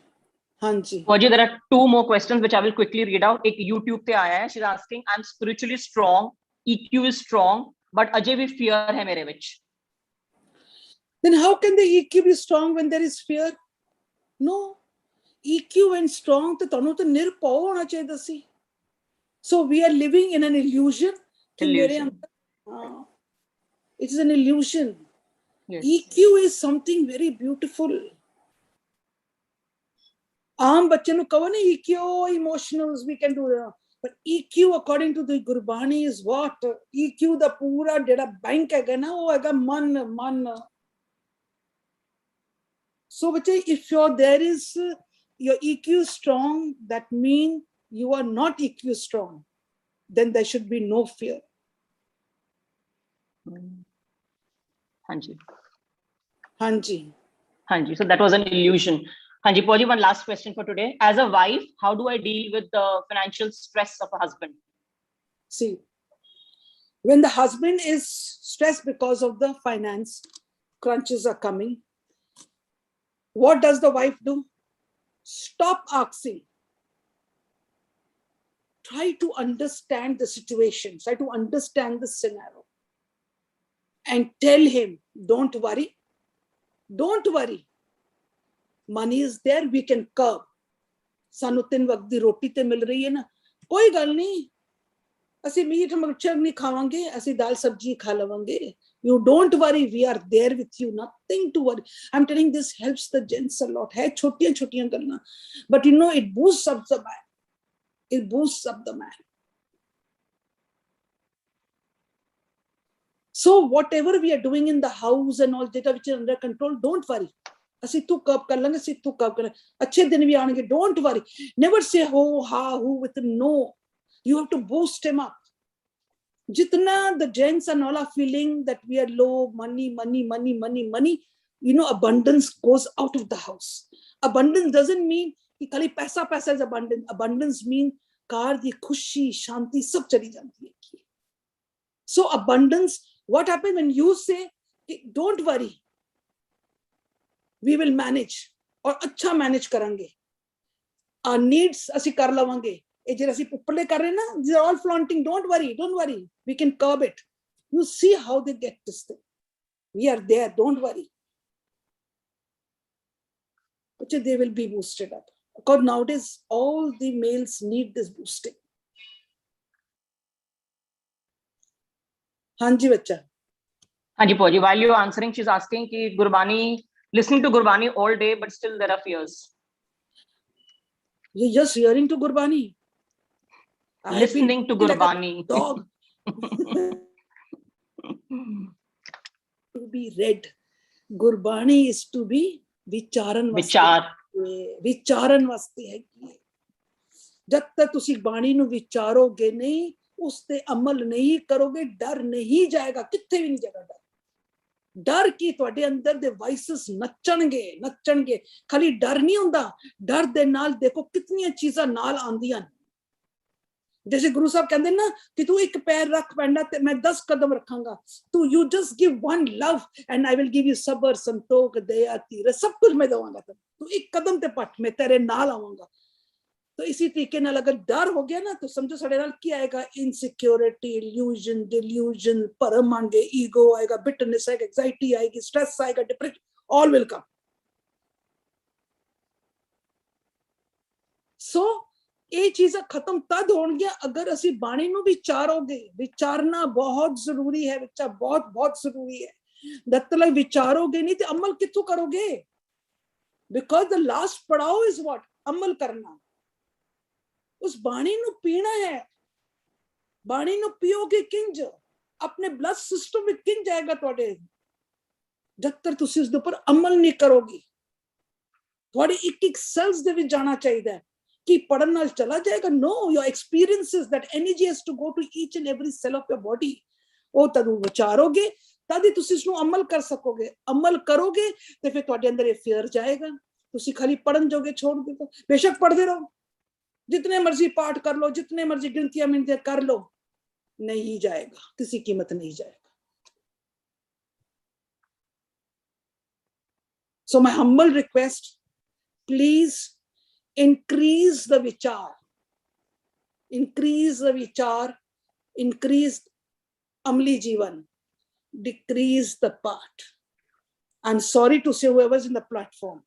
हाँ जी. Fauji, there are 2 more questions which I will quickly read out. एक YouTube पे आया है. She's asking, I'm spiritually strong, EQ is strong, but Ajay भी fear है मेरे विच. Then how can the EQ be strong when there is fear? No. EQ and strong ਤੇ ਤੁਹਾਨੂੰ ਤਾਂ ਨਿਰਭਉ ਹੋਣਾ ਚਾਹੀਦਾ ਸੀ. So we are living in an illusion. ਕਿ ਮੇਰੇ ਅੰਦਰ, it is an illusion. Yes. EQ is something very beautiful. ਆਮ ਬੱਚੇ ਨੂੰ ਕਹੋ ਨਾ EQ, emotionals, we can do that. But EQ according to the Gurbani is what? EQ ਦਾ ਪੂਰਾ ਜਿਹੜਾ bank ਹੈਗਾ ਨਾ, ਉਹ ਹੈਗਾ ਮਨ. So ਬੱਚੇ, if there is your EQ strong, that means you are not EQ strong. Then there should be no fear. Hanji. Hanji. So that was an illusion. Hanji, Pooji, one last question for today. As a wife, how do I deal with the financial stress of a husband? See, when the husband is stressed because of the finance crunches are coming, what does the wife do? Stop asking. Try to understand the situation. Try to understand the scenario. And tell him, don't worry. Don't worry. Money is there, we can curb. Sanu 3 ਵਕਤ ਦੀ ਰੋਟੀ ਤੇ ਮਿਲ ਰਹੀ ਹੈ ਨਾ, ਕੋਈ ਗੱਲ ਨਹੀਂ, ਅਸੀਂ ਮੀਟ ਮੱਛਰ ਨਹੀਂ ਖਾਵਾਂਗੇ, ਅਸੀਂ ਦਾਲ ਸਬਜੀ ਖਾ ਲਵਾਂਗੇ. You don't worry, we are there with you, nothing to worry. I'm telling this helps the gents a lot. है छोटियां ਗੱਲਾਂ, but you know, it boosts up the man. It boosts up the man. So whatever we are doing in the house and all data which is under control, don't worry. ਅਸੀਂ ਤੂੰ ਕਬ ਕਰ ਲਾਂਗੇ, ਅਸੀਂ ਤੂੰ ਕਬ ਕਰ, ਅੱਛੇ ਦਿਨ ਵੀ ਆਣਗੇ. Don't worry. Never say ho, ha, who with no. You have to boost him up. Jitna the gents and all are feeling that we are low, money, you know, abundance goes out of the house. Abundance doesn't mean कि खाली पैसा is abundant. Abundance means कार दी खुशी, शांति सब चली जाती है. So abundance, what happens when you say, don't worry, we will manage, और अच्छा manage करेंगे. Our needs ਅਸੀਂ कर लवांगे. ਇਹ ਜਿਹੜਾ ਅਸੀਂ ਉੱਪਰਲੇ ਕਰ ਰਹੇ ਨਾ, they are all flaunting. Don't worry, we can curb it. You see how they get this thing. We are there, don't worry. But they will be boosted up. Because nowadays all the males need this boosting. Hanji bacha. Hanji Pooji, while you're answering, she's asking ki Gurbani, listening to Gurbani all day, but still there are fears. You're just hearing to Gurbani. Listening to Gurbani. Dog. To be read. Gurbani is to be vicharan vaste. Vicharan vaste hai ki. जब तक तुसी बाणी ਨੂੰ ਵਿਚਾਰੋਗੇ ਨਹੀਂ, ਉਸ ਤੇ ਅਮਲ ਨਹੀਂ ਕਰੋਗੇ, ਡਰ ਨਹੀਂ ਜਾਏਗਾ, ਕਿੱਥੇ ਵੀ ਨਹੀਂ ਜਾਏਗਾ ਡਰ ਕੀ ਤੁਹਾਡੇ ਅੰਦਰ ਦੇ ਵਾਇਸਸ ਨੱਚਣਗੇ. ਖਾਲੀ ਡਰ ਨਹੀਂ ਹੁੰਦਾ, ਡਰ ਦੇ ਨਾਲ ਦੇਖੋ ਕਿੰਨੀਆਂ ਚੀਜ਼ਾਂ ਨਾਲ ਆਉਂਦੀਆਂ ਨੇ. जैसे गुरु साहब कहते ना कि तू एक पैर रख पैंडा ते मैं 10 कदम रखांगा. तू you just give one love and I will give you सबर, संतोख, दया, धीरज, सब कुछ मैं दूंगा. तू एक कदम ते पट, मैं तेरे नाल आऊंगा. तो इसी तरीके नाल अगर डर हो गया ना, तो समझो साडे नाल की आएगा, इनसिक्योरिटी, इल्यूजन, डिल्यूजन, भरम आएंगे, ईगो आएगा, बिटरनेस आएगा, एंजाइटी आएगी, स्ट्रेस आएगा, depression, all will come. So ਇਹ ਚੀਜ਼ਾਂ ਖਤਮ ਤਦ ਹੋਣਗੀਆਂ ਅਗਰ ਅਸੀਂ ਬਾਣੀ ਨੂੰ ਵਿਚਾਰੋਗੇ. ਵਿਚਾਰਨਾ ਬਹੁਤ ਜ਼ਰੂਰੀ ਹੈ ਬੱਚਾ, ਬਹੁਤ ਜ਼ਰੂਰੀ ਹੈ. ਜਦ ਤੱਕ ਵਿਚਾਰੋਗੇ ਨਹੀਂ ਤੇ ਅਮਲ ਕਿੱਥੋਂ ਕਰੋਗੇ? Because the last Padhao is what? ਅਮਲ ਕਰਨਾ. ਉਸ ਬਾਣੀ ਨੂੰ ਪੀਣਾ ਹੈ. ਬਾਣੀ ਨੂੰ ਪੀਓਗੇ ਕਿੰਜ? ਆਪਣੇ ਬਲੱਡ ਸਿਸਟਮ ਵਿੱਚ ਕਿੰਜ ਜਾਏਗਾ ਤੁਹਾਡੇ? ਜਦ ਤੱਕ ਤੁਸੀਂ ਉਸ ਦੇ ਉੱਪਰ ਅਮਲ ਨਹੀਂ ਕਰੋਗੇ. ਤੁਹਾਡੇ ਇੱਕ ਸੈਲਸ ਦੇ ਵਿੱਚ ਜਾਣਾ ਚਾਹੀਦਾ ਹੈ कि पढ़न नाल चला जाएगा. No, your experiences, that energy has to go to each and every cell of your body. ਉਹ ਤਦੋਂ ਵਿਚਾਰੋਗੇ ਤਦ ਹੀ ਤੁਸੀਂ ਇਸ ਨੂੰ ਅਮਲ ਕਰ ਸਕੋਗੇ. ਅਮਲ ਕਰੋਗੇ ਤੇ ਫਿਰ ਤੁਹਾਡੇ ਅੰਦਰ ਇਹ ਫੇਅਰ ਜਾਏਗਾ. ਤੁਸੀਂ ਖਾਲੀ ਪੜਨ ਜੋਗੇ ਛੋੜ ਦਿਓ. ਬੇਸ਼ੱਕ ਪੜਦੇ ਰਹੋ, जितने मर्जी पाठ कर लो, जितने मर्जी गिनतियां मिनतियां कर लो, नहीं जाएगा, किसी कीमत नहीं जाएगा. So my humble request, please increase the vichar, increase amli jivan, decrease the part. I'm sorry to say whoever's in the platform,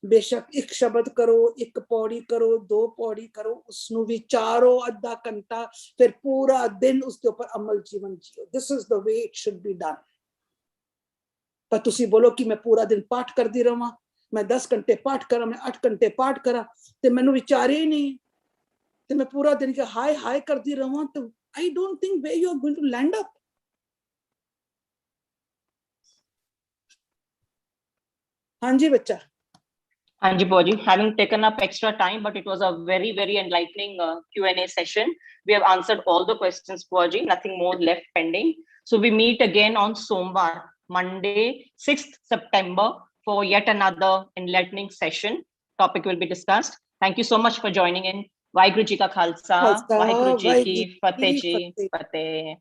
ਬੇਸ਼ੱਕ ਇੱਕ ਸ਼ਬਦ ਕਰੋ, ਇੱਕ ਪੌੜੀ ਕਰੋ, 2 ਪੌੜੀ ਕਰੋ, ਉਸਨੂੰ ਵਿਚਾਰੋ ਅੱਧਾ ਘੰਟਾ, ਫਿਰ ਪੂਰਾ ਦਿਨ ਉਸਦੇ ਉੱਪਰ ਅਮਲ ਜੀਵਨ JIO. This is the way it should be done. ਪਰ ਤੁਸੀਂ ਬੋਲੋ ਕਿ ਮੈਂ ਪੂਰਾ ਦਿਨ ਪਾਠ ਕਰਦੀ ਰਵਾਂ, ਮੈਂ 10 ਘੰਟੇ ਪਾਠ ਕਰਾਂ, ਮੈਂ 8 ਘੰਟੇ ਪਾਠ ਕਰਾਂ, ਤੇ ਮੈਨੂੰ ਵਿਚਾਰੇ ਹੀ ਨਹੀਂ, ਤੇ ਮੈਂ ਪੂਰਾ ਦਿਨ ਹਾਏ ਹਾਏ ਕਰਦੀ ਰਵਾਂ, ਤੇ I don't think where you are going to land up. ਹਾਂਜੀ ਬੱਚਾ। Anji Boji, having taken up extra time, but it was a very, very enlightening Q&A session. We have answered all the questions, Boji, nothing more left pending. So we meet again on Somvar, Monday, 6th September, for yet another enlightening session. Topic will be discussed. Thank you so much for joining in. Vaheguru Ji Ka Khalsa, Vaheguru Ji Ki Fateh Ji, Fateh.